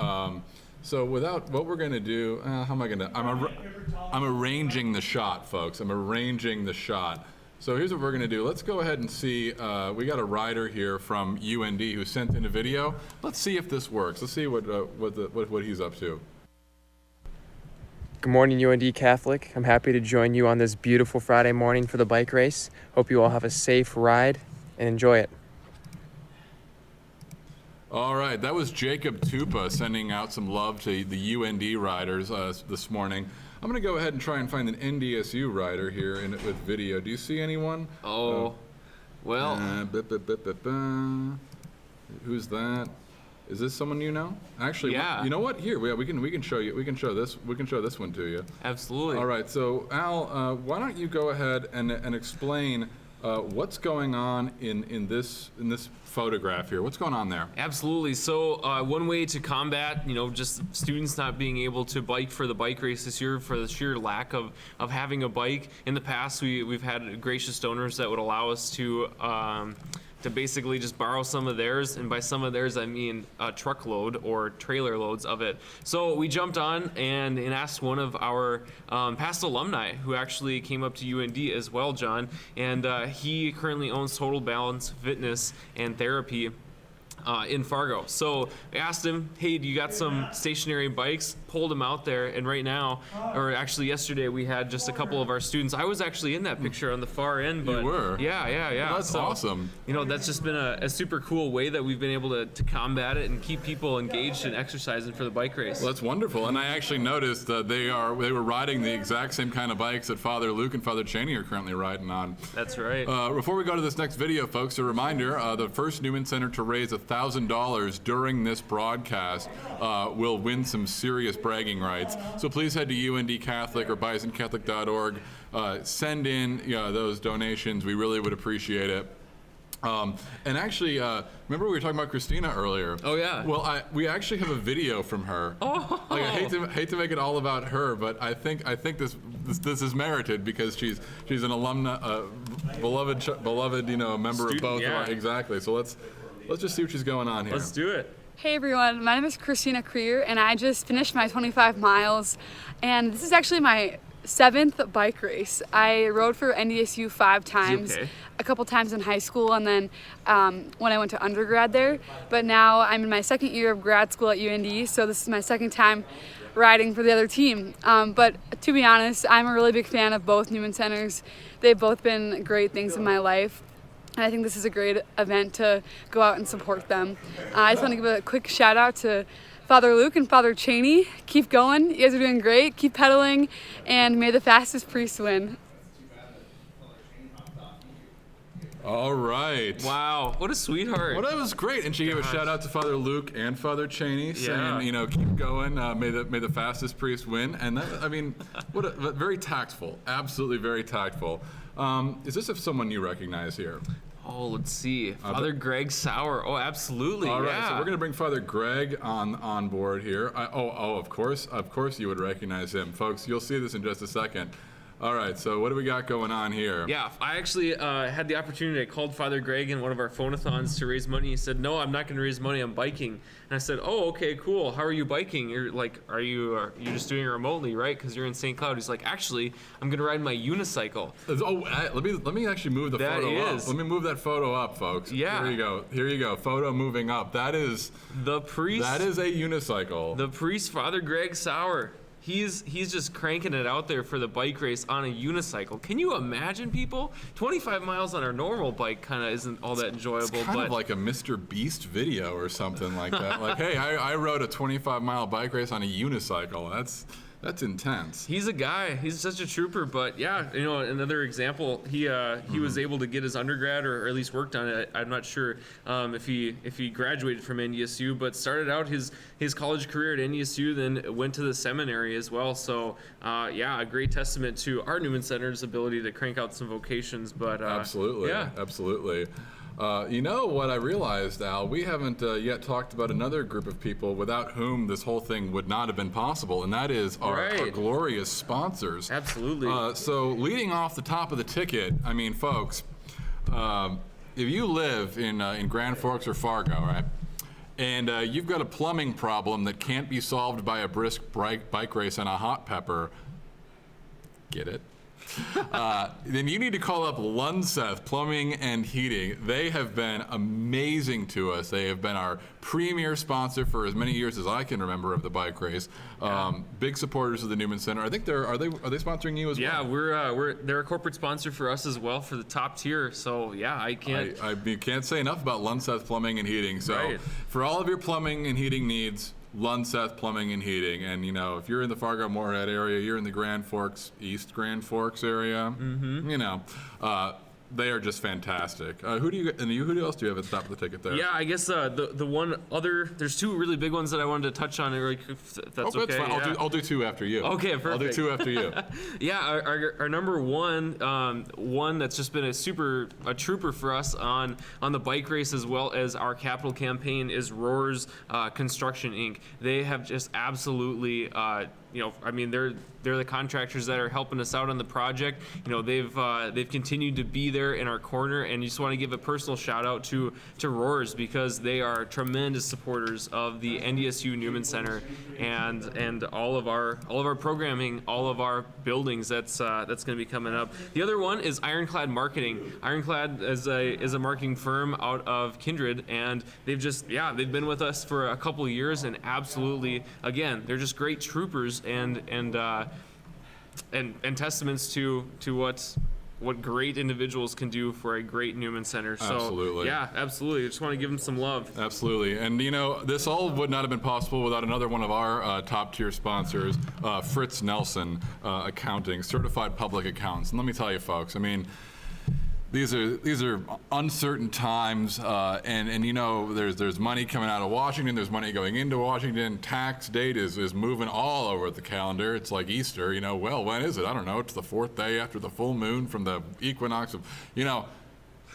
So what we're gonna do? How am I gonna? I'm arranging the shot, folks. I'm arranging the shot. So here's what we're gonna do. Let's go ahead and see. We got a rider here from UND who sent in a video. Let's see if this works. Let's see what he's up to. Good morning, UND Catholic. I'm happy to join you on this beautiful Friday morning for the bike race. Hope you all have a safe ride and enjoy it. All right, that was Jacob Tupa sending out some love to the UND riders this morning. I'm going to go ahead and try and find an NDSU rider here with video. Do you see anyone? Well. Who's that? Is this someone you know? Actually, yeah. You know what? Here, we can show you. We can show this one to you. Absolutely. All right. So Al, why don't you go ahead and explain what's going on in this photograph here? What's going on there? Absolutely. So one way to combat, just students not being able to bike for the bike race this year for the sheer lack of having a bike. In the past, we've had gracious donors that would allow us to basically just borrow some of theirs, and by some of theirs I mean a truckload or trailer loads of it. So we jumped on and asked one of our past alumni who actually came up to UND as well, John, and he currently owns Total Balance Fitness and Therapy in Fargo. So I asked him, hey, do you got some stationary bikes? Pulled him out there, and right now, or actually yesterday, we had just a couple of our students. I was actually in that picture on the far end. But you were? Yeah. Well, that's awesome. That's just been a super cool way that we've been able to combat it and keep people engaged and exercising for the bike race. Well, that's wonderful. And I actually noticed that they were riding the exact same kind of bikes that Father Luke and Father Cheney are currently riding on. That's right. Before we go to this next video, folks, a reminder, the first Newman Center to raise $1,000 during this broadcast will win some serious bragging rights. So please head to UND Catholic or bisonCatholic.org. Send in those donations. We really would appreciate it. And actually, remember we were talking about Christina earlier? Oh yeah. Well, we actually have a video from her. Oh. Like, I hate to make it all about her, but I think this is merited because she's an alumna, beloved member Student, of both. yeah. Exactly. So let's just see what she's going on here. Let's do it. Hey everyone, my name is Christina Creer and I just finished my 25 miles and this is actually my 7th bike race. I rode for NDSU 5 times, a couple times in high school and then when I went to undergrad there, but now I'm in my 2nd year of grad school at UND, so this is my 2nd time riding for the other team. But to be honest, I'm a really big fan of both Newman Centers. They've both been great things in my life. And I think this is a great event to go out and support them. I just want to give a quick shout out to Father Luke and Father Cheney. Keep going, you guys are doing great, keep pedaling, and may the fastest priest win. All right. Wow, what a sweetheart. Well, that was great. And she gave a shout out to Father Luke and Father Cheney, saying, keep going, may the fastest priest win. And that, very tactful, absolutely very tactful. Is this someone you recognize here? Oh, let's see. Father Greg Sauer. Oh, absolutely. All right, yeah. so we're going to bring Father Greg on board here. Of course you would recognize him. Folks, you'll see this in just a second. All right, so what do we got going on here? Yeah, I actually had the opportunity. I called Father Greg in one of our phone-a-thons to raise money. He said, "No, I'm not going to raise money. I'm biking." And I said, "Oh, okay, cool. How are you biking? You're like, are you just doing it remotely, right? Because you're in St. Cloud." He's like, "Actually, I'm going to ride my unicycle." Oh, let me actually move the photo up. Let me move that photo up, folks. Yeah. Here you go. Photo moving up. That is the priest. That is a unicycle. The priest, Father Greg Sauer. He's just cranking it out there for the bike race on a unicycle. Can you imagine, people? 25 miles on our normal bike kind of isn't all that enjoyable. It's kind of like a Mr. Beast video or something like that. Like, hey, I rode a 25-mile bike race on a unicycle. That's intense. He's a guy. He's such a trooper. But yeah, another example. He was able to get his undergrad, or at least worked on it. I'm not sure if he graduated from NDSU, but started out his college career at NDSU, then went to the seminary as well. So a great testament to our Newman Center's ability to crank out some vocations. But absolutely, yeah, absolutely. You know what I realized, Al? We haven't yet talked about another group of people without whom this whole thing would not have been possible, and that is our glorious sponsors. Absolutely. So leading off the top of the ticket, I mean, folks, if you live in Grand Forks or Fargo, right, and you've got a plumbing problem that can't be solved by a brisk bike race and a hot pepper, get it? Then you need to call up Lunseth Plumbing and Heating. They have been amazing to us. They have been our premier sponsor for as many years as I can remember of the bike race. Big supporters of the Newman Center. I think are they sponsoring you as well? Yeah, they're a corporate sponsor for us as well for the top tier. So yeah, I can't say enough about Lunseth Plumbing and Heating. So for all of your plumbing and heating needs, Lunseth Plumbing and Heating. And if you're in the Fargo-Moorhead area, you're in the Grand Forks, East Grand Forks area, they are just fantastic. Who else do you have at the top of the ticket there? Yeah, I guess the one other, there's two really big ones that I wanted to touch on, if that's okay. That's fine. Yeah. I'll do two after you. Okay, perfect. I'll do two after you. Yeah, our number one that's just been a trooper for us on the bike race as well as our capital campaign is Roars Construction Inc. They have just absolutely they're the contractors that are helping us out on the project. They've continued to be there in our corner, and you just want to give a personal shout out to Roars because they are tremendous supporters of the NDSU Newman Center and all of our programming, all of our buildings that's going to be coming up. The other one is Ironclad Marketing. Ironclad is a marketing firm out of Kindred, and they've been with us for a couple of years, and absolutely, again, they're just great troopers and testaments to what great individuals can do for a great Newman Center. So, absolutely. Yeah, absolutely. I just want to give them some love. Absolutely. And, this all would not have been possible without another one of our top-tier sponsors, Fritz Nelson Accounting, Certified Public Accountants. And let me tell you, folks, I mean, these are uncertain times, and there's money coming out of Washington, there's money going into Washington. Tax date is moving all over the calendar. It's like Easter, well, when is it? I don't know. It's the fourth day after the full moon from the equinox of,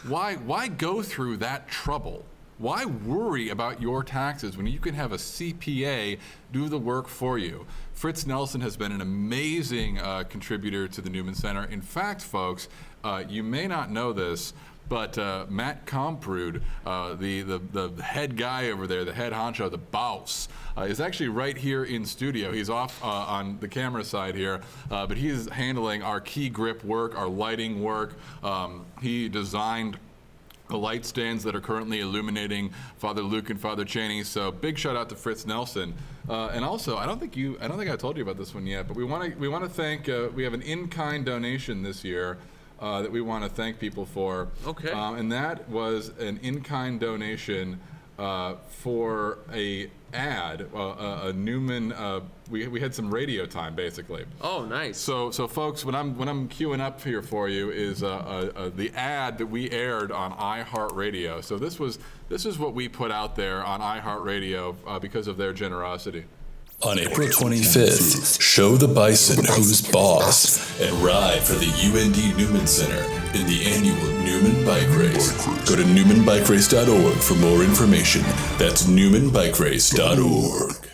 why go through that trouble? Why worry about your taxes when you can have a CPA do the work for you? Fritz Nelson has been an amazing contributor to the Newman Center. In fact, folks, you may not know this, but Matt Comprood, the head guy over there, the head honcho, the boss, is actually right here in studio. He's off on the camera side here, but he is handling our key grip work, our lighting work. He designed the light stands that are currently illuminating Father Luke and Father Cheney. So big shout out to Fritz Nelson. And also, I don't think I told you about this one yet, but we want to thank. We have an in-kind donation this year that we want to thank people for. Okay. And that was an in-kind donation for a ad, a Newman. We had some radio time basically. Oh, nice. So folks, when I'm queuing up here for you is the ad that we aired on iHeartRadio. So this is what we put out there on iHeartRadio because of their generosity. On April 25th, show the bison who's boss and ride for the UND Newman Center in the annual Newman Bike Race. Go to newmanbikerace.org for more information. That's newmanbikerace.org.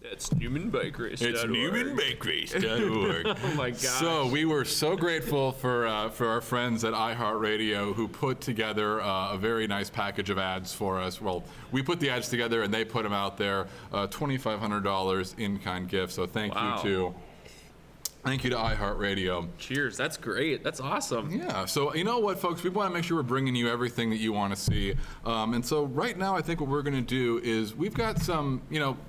That's NewmanBikeRace.org. It's NewmanBikeRace.org. Oh my gosh. So we were so grateful for our friends at iHeartRadio who put together a very nice package of ads for us. Well, we put the ads together and they put them out there. $2,500 in-kind gift. So thank you to iHeartRadio. Cheers. That's great. That's awesome. Yeah. So you know what, folks? We want to make sure we're bringing you everything that you want to see. And so right now, I think what we're going to do is we've got some,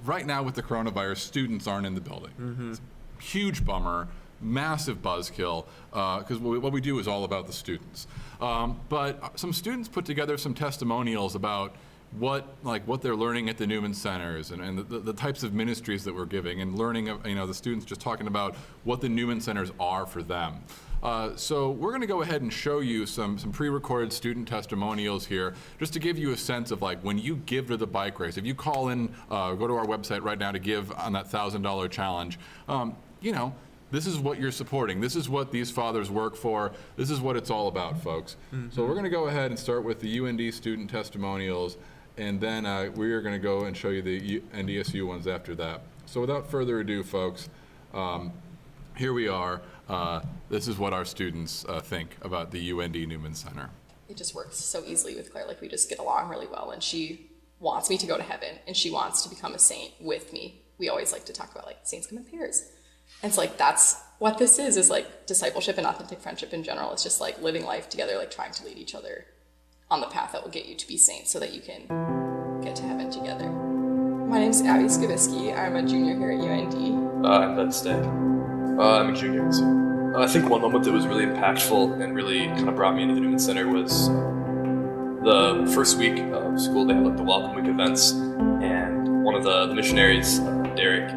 right now with the coronavirus, students aren't in the building. Mm-hmm. Huge bummer. Massive buzzkill. Because what we do is all about the students. But some students put together some testimonials about what they're learning at the Newman Centers and the types of ministries that we're giving, and learning, the students just talking about what the Newman Centers are for them. So we're going to go ahead and show you some pre-recorded student testimonials here, just to give you a sense of when you give to the bike race. If you call in, go to our website right now to give on that $1,000 challenge, this is what you're supporting. This is what these fathers work for. This is what it's all about, folks. Mm-hmm. So we're going to go ahead and start with the UND student testimonials, and then we are going to go and show you the NDSU ones after that. So without further ado, folks, here we are. This is what our students think about the UND Newman Center. It just works so easily with Claire. We just get along really well, and she wants me to go to heaven, and she wants to become a saint with me. We always like to talk about saints come in pairs. And it's that's what this is discipleship and authentic friendship in general. It's just living life together, trying to lead each other on the path that will get you to be saints so that you can get to heaven together. My name's Abby Skibisky. I'm a junior here at UND. I'm Ben Stagg. I'm a junior this year. I think one moment that was really impactful and really kind of brought me into the Newman Center was the first week of school. They had the welcome week events, and one of the missionaries, Derek,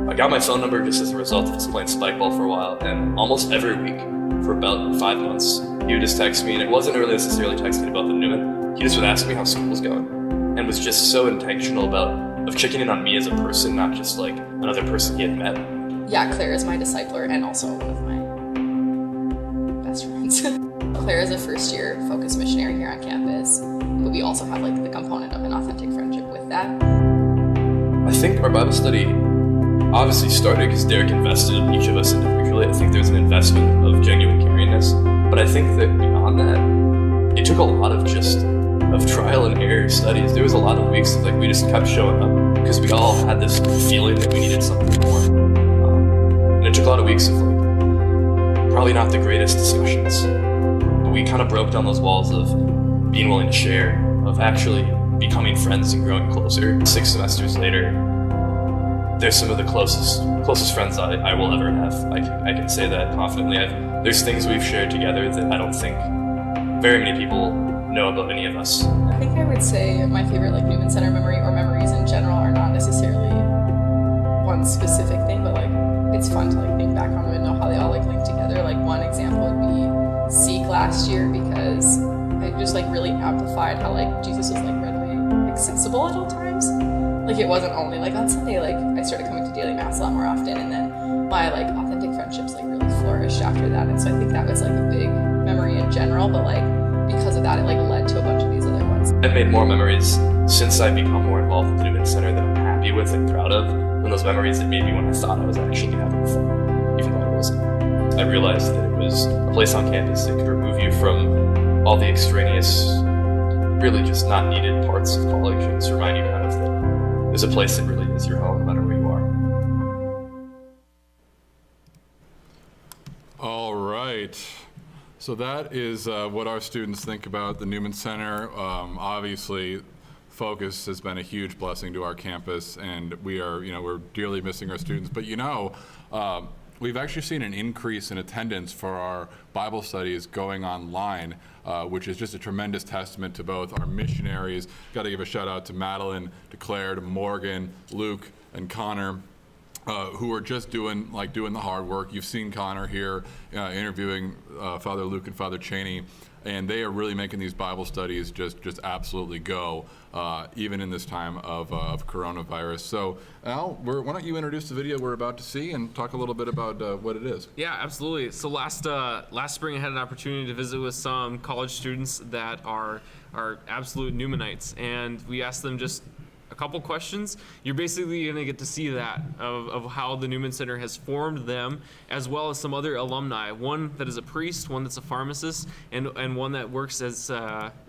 I got my phone number just as a result of just playing spikeball for a while, and almost every week for about 5 months, he would just text me, and it wasn't really necessarily texting about the Newman. He just would ask me how school was going, and was just so intentional of checking in on me as a person, not just another person he had met. Yeah, Claire is my discipler and also one of my best friends. Claire is a first-year focused missionary here on campus, but we also have the component of an authentic friendship with that. I think our Bible study obviously started because Derek invested in each of us individually. I think there's an investment of genuine caringness, but I think that beyond that, it took a lot of trial and error studies. There was a lot of weeks of we just kept showing up because we all had this feeling that we needed something more. And it took a lot of weeks of probably not the greatest discussions, but we kind of broke down those walls of being willing to share, of actually becoming friends and growing closer. 6 semesters later, they're some of the closest friends I will ever have. I can say that confidently. There's things we've shared together that I don't think very many people know about any of us. I think I would say my favorite Newman Center memory, or memories in general, are not necessarily one specific thing, but it's fun to think back on them and know how they all link together. One example would be Seek last year, because it just really amplified how Jesus was readily accessible at all times. It wasn't only on Sunday, I started coming to daily mass a lot more often, and then my authentic friendships really flourished after that. And so I think that was a big memory in general, but because of that, it led to a bunch of these other ones. I've made more memories since I've become more involved with the Newman Center that I'm happy with and proud of than those memories that made me when I thought I was actually having fun, even though I wasn't. I realized that it was a place on campus that could remove you from all the extraneous, really just not needed parts of college, and just remind you that there's a place that really is your home no matter where you are. All right. So that is what our students think about the Newman Center. Obviously, Focus has been a huge blessing to our campus, and we're dearly missing our students. But we've actually seen an increase in attendance for our Bible studies going online, which is just a tremendous testament to both our missionaries. Got to give a shout out to Madeline, to Claire, to Morgan, Luke, and Connor, who are just doing the hard work. You've seen Connor here interviewing Father Luke and Father Cheney, and they are really making these Bible studies just absolutely go, even in this time of coronavirus. So Al, why don't you introduce the video we're about to see and talk a little bit about what it is? Yeah, absolutely. So last spring I had an opportunity to visit with some college students that are absolute Newmanites, and we asked them just a couple questions, you're basically going to get to see that of how the Newman Center has formed them, as well as some other alumni. One that is a priest, one that's a pharmacist, and one that works as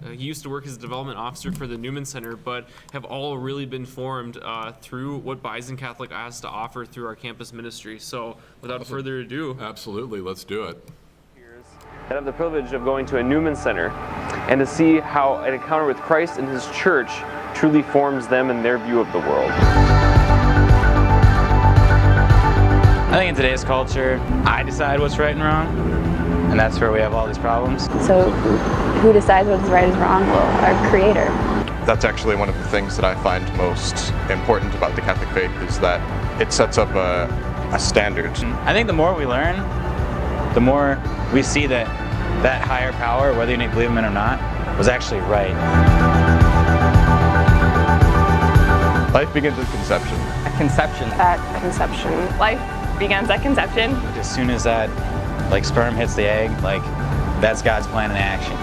he used to work as a development officer for the Newman Center, but have all really been formed through what bisonCatholic has to offer through our campus ministry. So without further ado, absolutely, let's do it. I have the privilege of going to a Newman Center and to see how an encounter with Christ and his church truly forms them in their view of the world. I think in today's culture, I decide what's right and wrong, and that's where we have all these problems. So who decides what's right and wrong? Well, our Creator. That's actually one of the things that I find most important about the Catholic faith, is that it sets up a standard. I think the more we learn, the more we see that that higher power, whether you believe in it or not, was actually right. Life begins at conception. At conception. At conception. Life begins at conception. As soon as that sperm hits the egg, that's God's plan in action.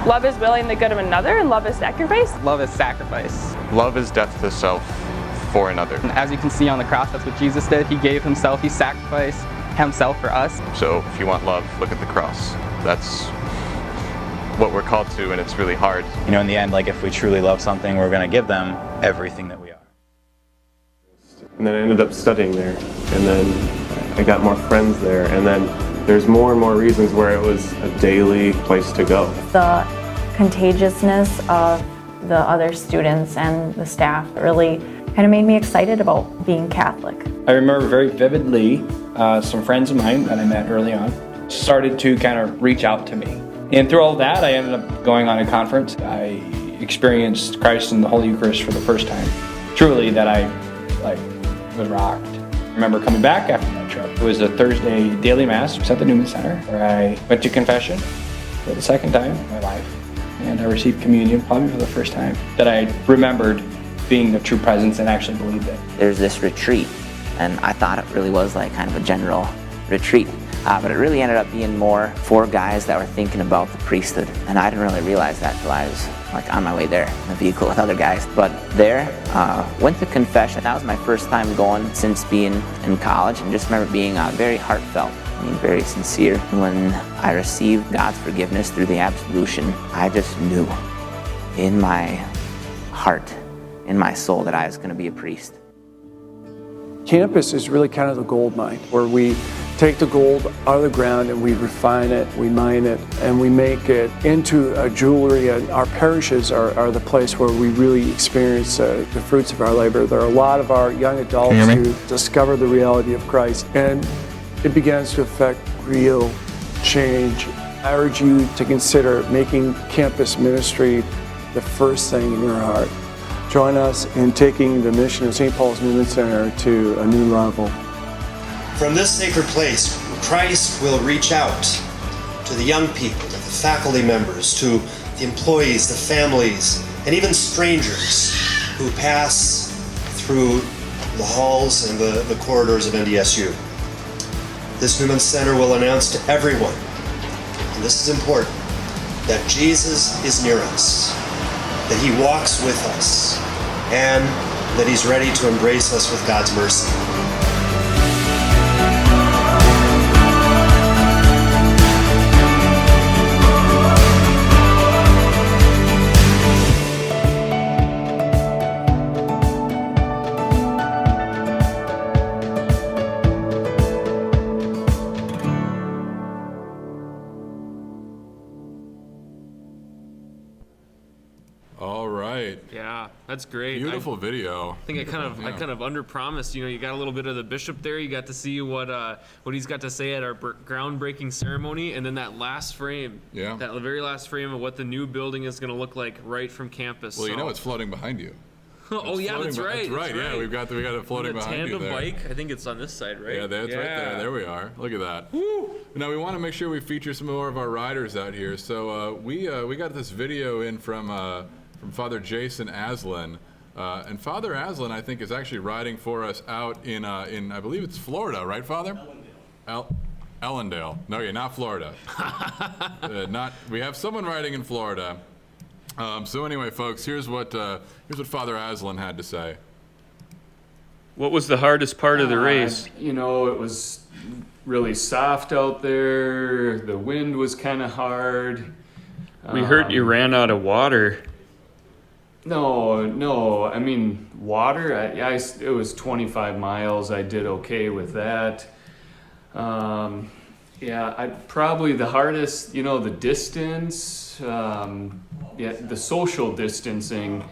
Love is willing the good of another, and love is sacrifice. Love is sacrifice. Love is death to self for another. And as you can see on the cross, that's what Jesus did. He gave himself, he sacrificed himself for us. So if you want love, look at the cross. That's what we're called to, and it's really hard. In the end, if we truly love something, we're going to give them everything that we are. And then I ended up studying there, and then I got more friends there, and then there's more and more reasons where it was a daily place to go. The contagiousness of the other students and the staff really kind of made me excited about being Catholic. I remember very vividly some friends of mine that I met early on started to kind of reach out to me. And through all that, I ended up going on a conference. I experienced Christ in the Holy Eucharist for the first time. Truly, that I was rocked. I remember coming back after that trip. It was a Thursday daily mass at the Newman Center, where I went to confession for the second time in my life. And I received communion probably for the first time that I remembered being the true presence and actually believed it. There's this retreat, and I thought it really was kind of a general retreat. But it really ended up being more for guys that were thinking about the priesthood. And I didn't really realize that till I was on my way there in a vehicle with other guys. But there, went to confession. That was my first time going since being in college, and just remember being very heartfelt, very sincere. When I received God's forgiveness through the absolution, I just knew in my heart, in my soul, that I was going to be a priest. Campus is really kind of the gold mine, where we take the gold out of the ground and we refine it, we mine it, and we make it into a jewelry. And our parishes are the place where we really experience the fruits of our labor. There are a lot of our young adults who discover the reality of Christ, and it begins to affect real change. I urge you to consider making campus ministry the first thing in your heart. Join us in taking the mission of St. Paul's Newman Center to a new level. From this sacred place, Christ will reach out to the young people, to the faculty members, to the employees, the families, and even strangers who pass through the halls and the corridors of NDSU. This Newman Center will announce to everyone, and this is important, that Jesus is near us, that he walks with us, and that he's ready to embrace us with God's mercy. That's great. Beautiful video. I think I kind of underpromised. You got a little bit of the bishop there. You got to see what he's got to say at our groundbreaking ceremony, and then that last frame. Yeah. That very last frame of what the new building is going to look like right from campus. Well, it's floating behind you. Oh yeah, that's right. That's right. Yeah, we got it floating behind you there. The tandem bike. I think it's on this side, right? Yeah, that's right there. There we are. Look at that. Woo. Now we want to make sure we feature some more of our riders out here. So we got this video in from Father Jason Aslan. And Father Aslan, I think, is actually riding for us out in I believe it's Florida, right, Father? Ellendale. No, you're not Florida. We have someone riding in Florida. So anyway, folks, here's what Father Aslan had to say. What was the hardest part of the race? You know, it was really soft out there. The wind was kind of hard. We heard you ran out of water. No. I mean, water. It was 25 miles. I did okay with that. Probably the hardest. You know, the distance. The social distancing.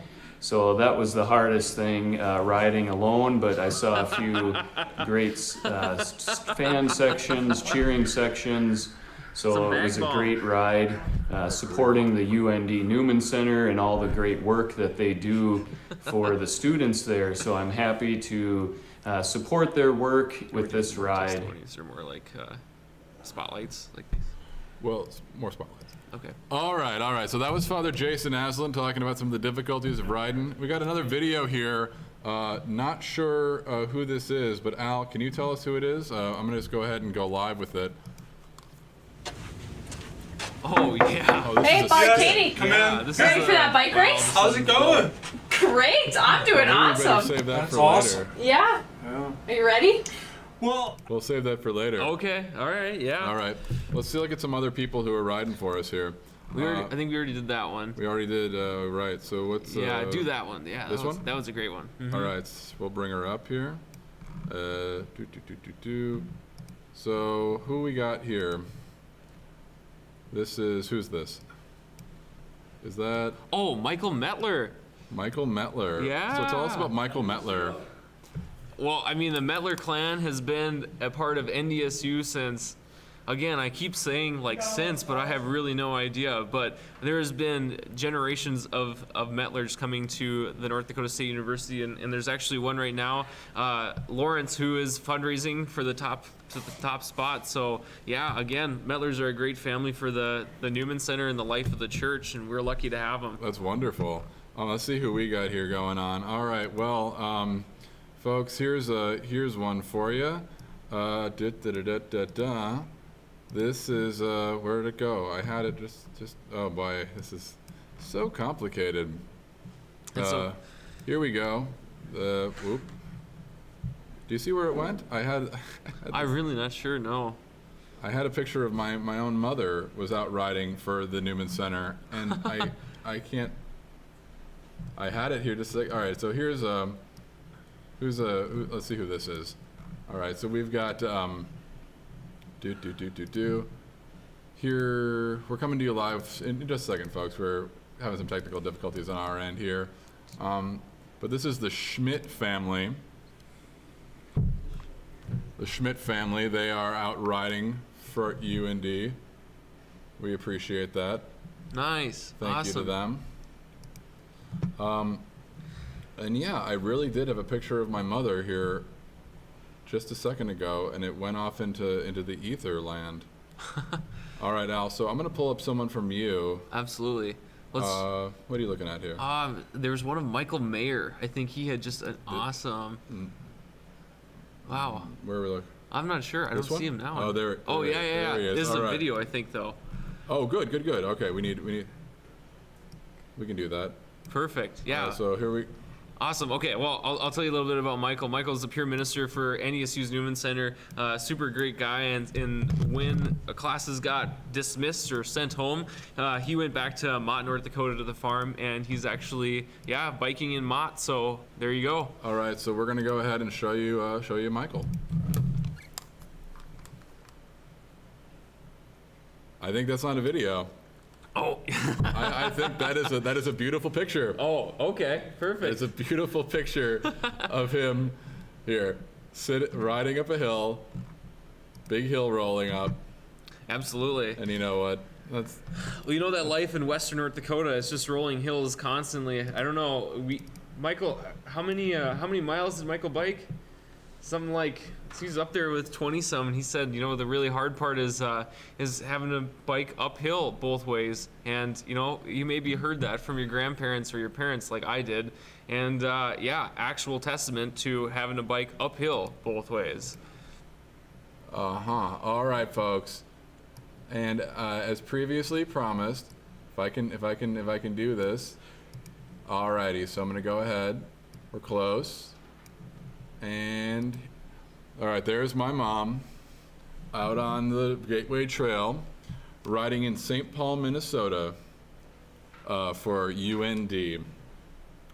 So that was the hardest thing, riding alone, but I saw a few great fan sections, cheering sections. So it was a great ride, supporting the UND Newman Center and all the great work that they do for the students there. So I'm happy to support their work with this ride. Testimonies are more like spotlights, like Well, it's more spotlights. Okay. All right. So that was Father Jason Aslan talking about some of the difficulties of riding. We got another video here. Not sure who this is, but Al, can you tell us who it is? I'm gonna just go ahead and go live with it. Oh yeah. Hey, Father Katie. Come in. Ready for that bike race? How's it going? Great. I'm doing awesome. Save that for later. Yeah. Are you ready? Well, we'll save that for later. Okay. All right. Yeah. All right. Let's see. Look at some other people who are riding for us here. I think we already did that one. We already did. Right. So what's? Yeah. Do that one. Yeah. This one. That was a great one. All right. We'll bring her up here. So who we got here? Who's this? Is that? Oh, Michael Metler. Michael Metler. Yeah. So tell us about Michael Metler. Well, I mean, the Metler clan has been a part of NDSU since, again, I keep saying since, but I have really no idea. But there has been generations of Metlers coming to the North Dakota State University, and there's actually one right now, Lawrence, who is fundraising for the top spot. So yeah, again, Metlers are a great family for the Newman Center and the life of the church, and we're lucky to have them. That's wonderful. Let's see who we got here going on. All right, well, folks, here's one for you. This is where did it go? I had it just. Oh boy, this is so complicated. Here we go. Whoop. Do you see where it went? I'm really not sure. No. I had a picture of my own mother was out riding for the Newman Center, and I can't. I had it here just like. All right, so here's let's see who this is. All right, so we've got Here we're coming to you live in just a second, folks. We're having some technical difficulties on our end here, but this is the Schmidt family. The Schmidt family, they are out riding for UND. We appreciate that. Nice. Thank you to them. And yeah, I really did have a picture of my mother here just a second ago, and it went off into the ether land. All right, Al, so I'm going to pull up someone from you. Absolutely. What are you looking at here? There's one of Michael Mayer. I think he had just an awesome... Wow. Where are we looking? I'm not sure. I don't see him now. Oh, there. Oh, yeah. There he is. This is All a right. video, I think, though. Oh, good. Okay, we can do that. Perfect. Yeah. So here we. Awesome. Okay. Well, I'll tell you a little bit about Michael. Michael's the peer minister for NDSU's Newman Center. Super great guy. And when classes got dismissed or sent home, he went back to Mott, North Dakota, to the farm, and he's actually biking in Mott. So there you go. All right. So we're gonna go ahead and show you Michael. I think that's not a video. Oh, I think that is a beautiful picture. Oh, okay, perfect. It's a beautiful picture of him here, riding up a hill, big hill rolling up. Absolutely. And you know what? Well, you know that life in Western North Dakota is just rolling hills constantly. I don't know. Michael, how many miles did Michael bike? Something like, he's up there with 20-some, and he said, the really hard part is having to bike uphill both ways. And, you maybe heard that from your grandparents or your parents like I did. And, actual testament to having to bike uphill both ways. All right, folks. And as previously promised, If I can do this. Alrighty, so I'm gonna go ahead. We're close. And all right, there's my mom out on the Gateway Trail, riding in St. Paul, Minnesota, for UND.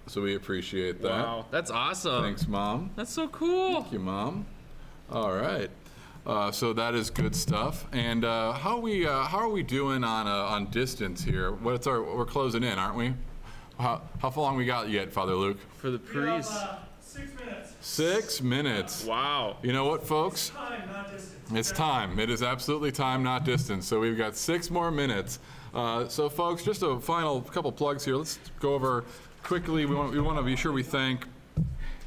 So we appreciate that. Wow, that's awesome. Thanks, Mom. That's so cool. Thank you, Mom. All right. So that is good stuff. And how are we doing on distance here? We're closing in, aren't we? How long we got yet, Father Luke? For the priest. 6 minutes. 6 minutes. Wow. You know what, folks? It's time, not distance. It's time. It is absolutely time, not distance. So we've got 6 more minutes. So, folks, just a final couple plugs here. Let's go over quickly. We want to be sure we thank.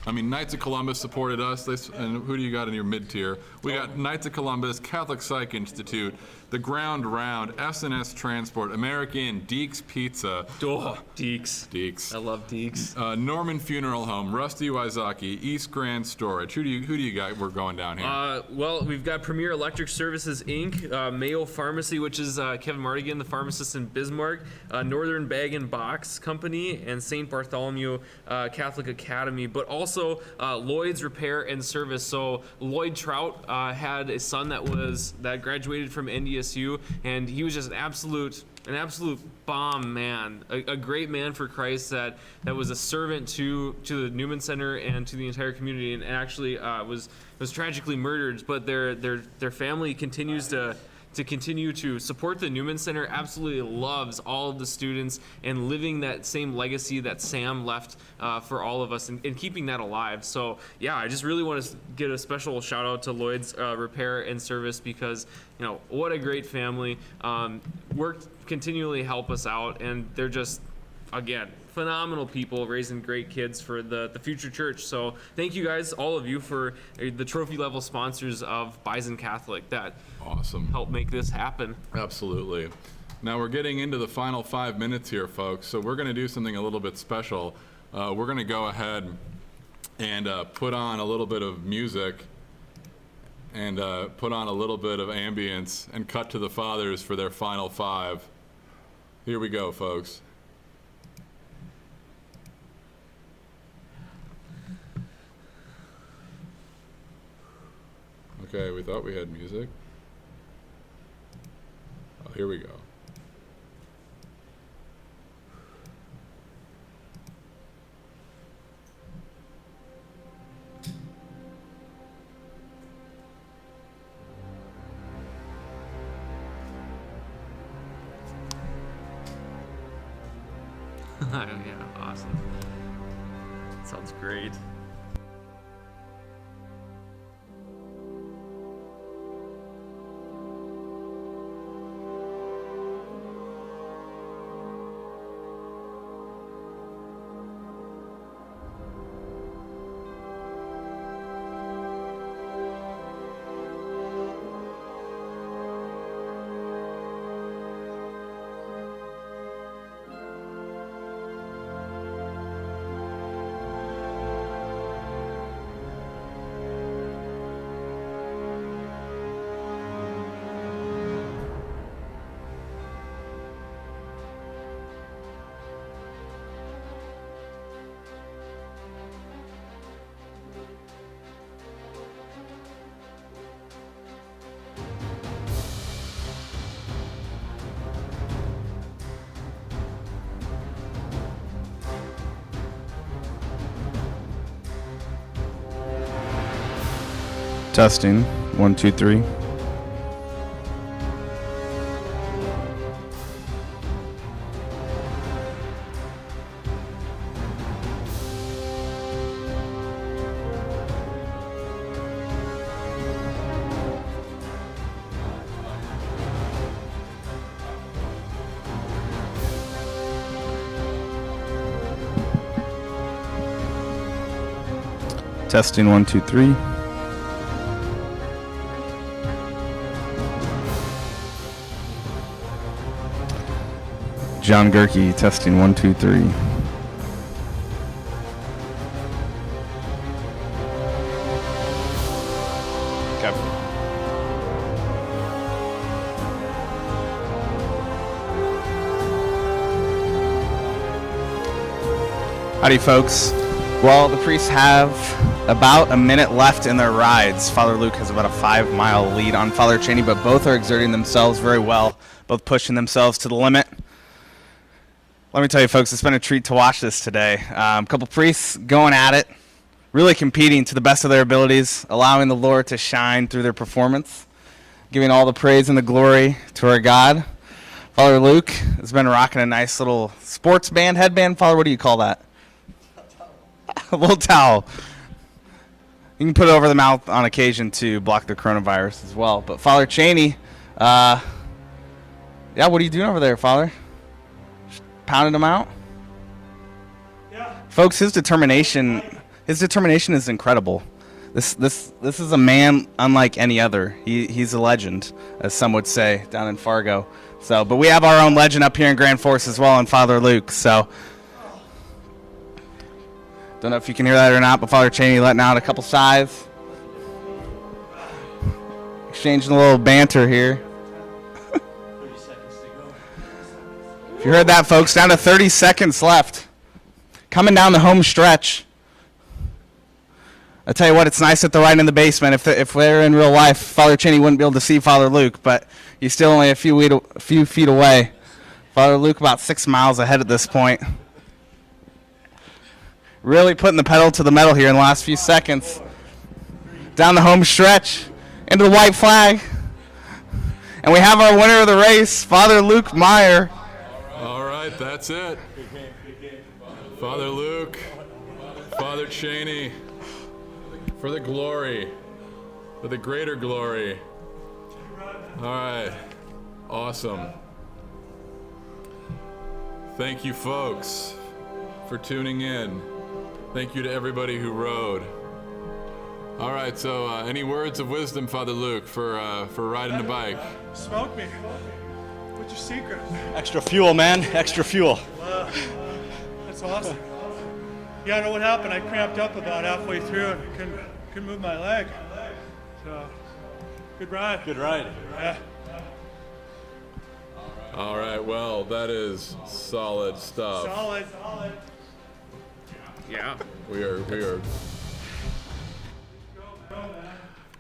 Knights of Columbus supported us. And who do you got in your mid-tier? We got Knights of Columbus, Catholic Psych Institute, The Ground Round, S&S Transport, American, Deeks Pizza. Oh, Deeks. Deeks. I love Deeks. Norman Funeral Home, Rusty Wysocki, East Grand Storage. Who do you got? We're going down here. Well, we've got Premier Electric Services, Inc., Mayo Pharmacy, which is Kevin Mardigan, the pharmacist in Bismarck, Northern Bag and Box Company, and St. Bartholomew Catholic Academy, but also Lloyd's Repair and Service. So Lloyd Trout had a son that graduated from NDSU, and he was just an absolute bomb man, a great man for Christ that was a servant to the Newman Center and to the entire community, and actually was tragically murdered. But their family continues to continue to support the Newman Center, absolutely loves all of the students, and living that same legacy that Sam left for all of us, and keeping that alive. So yeah, I just really want to give a special shout out to Lloyd's Repair and Service, because what a great family. Worked continually help us out, and they're just, again, phenomenal people raising great kids for the future church. So thank you guys, all of you, for the trophy level sponsors of bisonCatholic that awesome help make this happen. Absolutely. Now we're getting into the final 5 minutes here, folks. So we're going to do something a little bit special. We're going to go ahead and put on a little bit of music and put on a little bit of ambience and cut to the fathers for their final 5. Here we go, folks. Okay, we thought we had music. Oh, here we go. Yeah, awesome. Sounds great. Testing. 1, 2, 3. Testing. 1, 2, 3. John Gerke, testing. 1, 2, 3. Okay. Howdy, folks. Well, the priests have about a minute left in their rides. Father Luke has about a 5-mile lead on Father Cheney, but both are exerting themselves very well, both pushing themselves to the limit. Let me tell you, folks, it's been a treat to watch this today. A couple priests going at it, really competing to the best of their abilities, allowing the Lord to shine through their performance, giving all the praise and the glory to our God. Father Luke has been rocking a nice little sports band, headband. Father, what do you call that? A little towel. You can put it over the mouth on occasion to block the coronavirus as well. But Father Cheney, yeah, what are you doing over there, Father? Just pounding them out? Yeah. Folks, his determination is incredible. This is a man unlike any other. He's a legend, as some would say, down in Fargo. So, but we have our own legend up here in Grand Forks as well, in Father Luke. So, don't know if you can hear that or not, but Father Cheney letting out a couple sighs, exchanging a little banter here. If you heard that, folks, down to 30 seconds left. Coming down the home stretch. I tell you what, it's nice that they're right in the basement. If they're in real life, Father Cheney wouldn't be able to see Father Luke, but he's still only a few feet away. Father Luke about 6 miles ahead at this point. Really putting the pedal to the metal here in the last few seconds. Down the home stretch, into the white flag. And we have our winner of the race, Father Luke Meyer. All right, that's it. Father Luke, Father Cheney, for the glory, for the greater glory. All right, awesome. Thank you, folks, for tuning in. Thank you to everybody who rode. All right, so any words of wisdom, Father Luke, for riding a bike? Smoke me. What's your secret? Extra fuel, man. Extra fuel. That's awesome. Yeah, I know what happened. I cramped up about halfway through and couldn't move my leg. So, good ride. Good ride. Yeah. All right, well, that is solid stuff. Solid. Yeah. We are.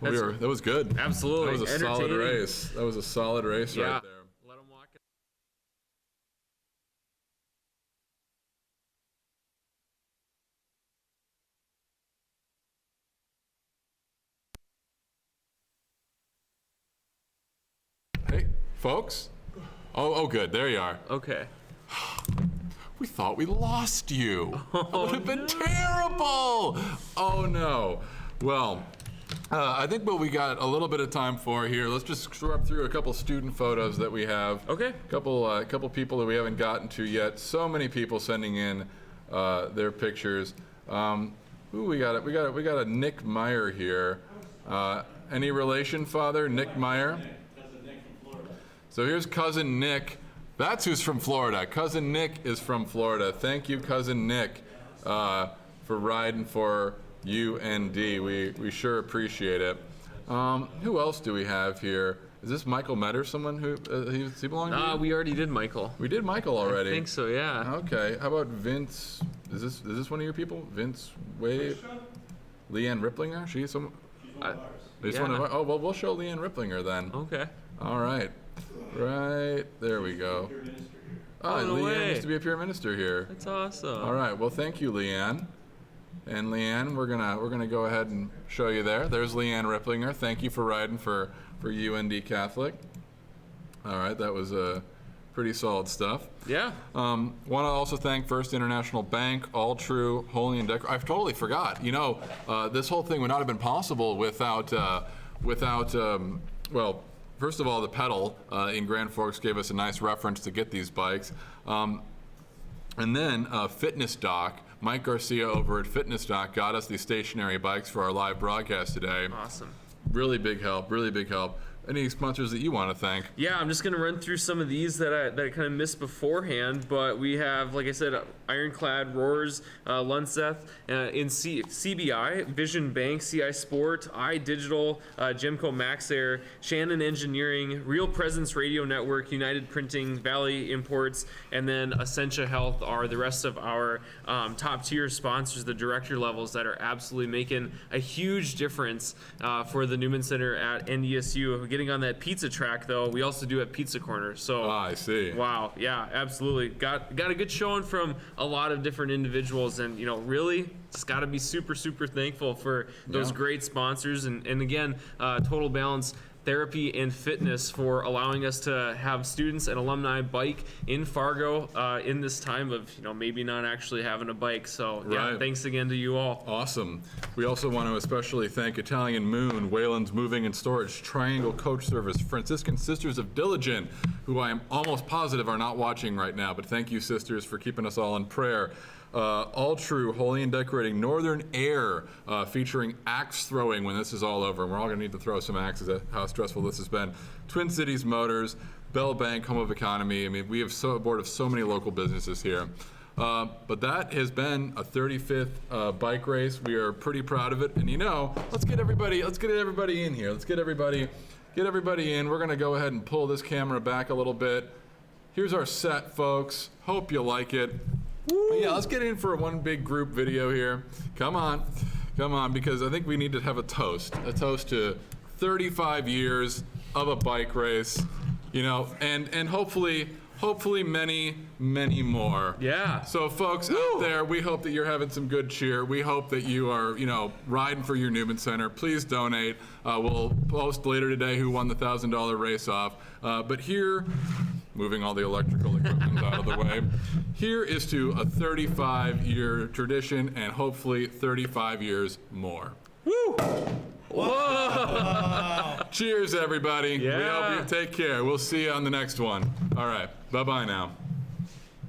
That was good. Absolutely. That was a solid race. That was a solid race right there. Let him walk it. Hey, folks. Oh, good. There you are. Okay. We thought we lost you. That would have been terrible. Oh no. Well, I think what we got a little bit of time for here. Let's just scrub through a couple student photos that we have. Okay. Couple people that we haven't gotten to yet. So many people sending in their pictures. We got a Nick Meyer here. Any relation, Father? Nick Meyer. So here's cousin Nick. That's who's from Florida. Cousin Nick is from Florida. Thank you, cousin Nick, for riding for UND. We sure appreciate it. Who else do we have here? Is this Michael Metter, someone who does he belong to you? We already did Michael. We did Michael already. I think so, yeah. Okay. How about Vince? Is this one of your people? Vince Wade? Leanne Ripplinger? She's some. She's one of our, oh well, we'll show Leanne Ripplinger then. Okay. All right. Right there we go. Oh, no Leanne way. used to be a peer minister here. That's awesome. All right. Well, thank you, Leanne. And Leanne, we're gonna go ahead and show you there. There's Leanne Ripplinger. Thank you for riding for UND Catholic. All right, that was pretty solid stuff. Yeah. Want to also thank First International Bank, All True, Holy and Decor. I totally forgot. You know, this whole thing would not have been possible without well. First of all, the pedal in Grand Forks gave us a nice reference to get these bikes. And then Fitness Doc, Mike Garcia over at Fitness Doc got us these stationary bikes for our live broadcast today. Awesome. Really big help, really big help. any sponsors that you want to thank? Yeah, I'm just gonna run through some of these that I kind of missed beforehand, but we have, like I said, Ironclad, Roars, Lunseth, in CBI, Vision Bank, CI Sport, iDigital, Gemco MaxAir, Shannon Engineering, Real Presence Radio Network, United Printing, Valley Imports, and then Essentia Health are the rest of our top tier sponsors, the director levels that are absolutely making a huge difference for the Newman Center at NDSU. Getting on that pizza track, though, we also do have Pizza Corner. So I see. Wow, yeah, absolutely. Got a good showing from a lot of different individuals, and really just got to be super thankful for those great sponsors, and again, Total Balance Therapy and Fitness for allowing us to have students and alumni bike in Fargo in this time of maybe not actually having a bike. So yeah, thanks again to you all. Awesome. We also want to especially thank Italian Moon, Wayland's Moving and Storage, Triangle Coach Service, Franciscan Sisters of Diligent, who I am almost positive are not watching right now, but thank you, sisters, for keeping us all in prayer. All True, Holy and Decorating, Northern Air, featuring axe throwing when this is all over. And we're all going to need to throw some axes at how stressful this has been. Twin Cities Motors, Bell Bank, Home of Economy. I mean, we have a board of so many local businesses here. But that has been a 35th bike race. We are pretty proud of it. And let's get everybody in here. Let's get everybody in. We're going to go ahead and pull this camera back a little bit. Here's our set, folks. Hope you like it. But yeah, let's get in for one big group video here. Come on, because I think we need to have a toast to 35 years of a bike race, and hopefully many more. Yeah. So folks out there, we hope that you're having some good cheer. We hope that you are, riding for your Newman Center. Please donate. We'll post later today who won the $1,000 race off. But here, moving all the electrical equipment out of the way, here is to a 35-year tradition and hopefully 35 years more. Woo! Whoa! Cheers, everybody. Yeah. We hope you take care. We'll see you on the next one. All right. Bye-bye now.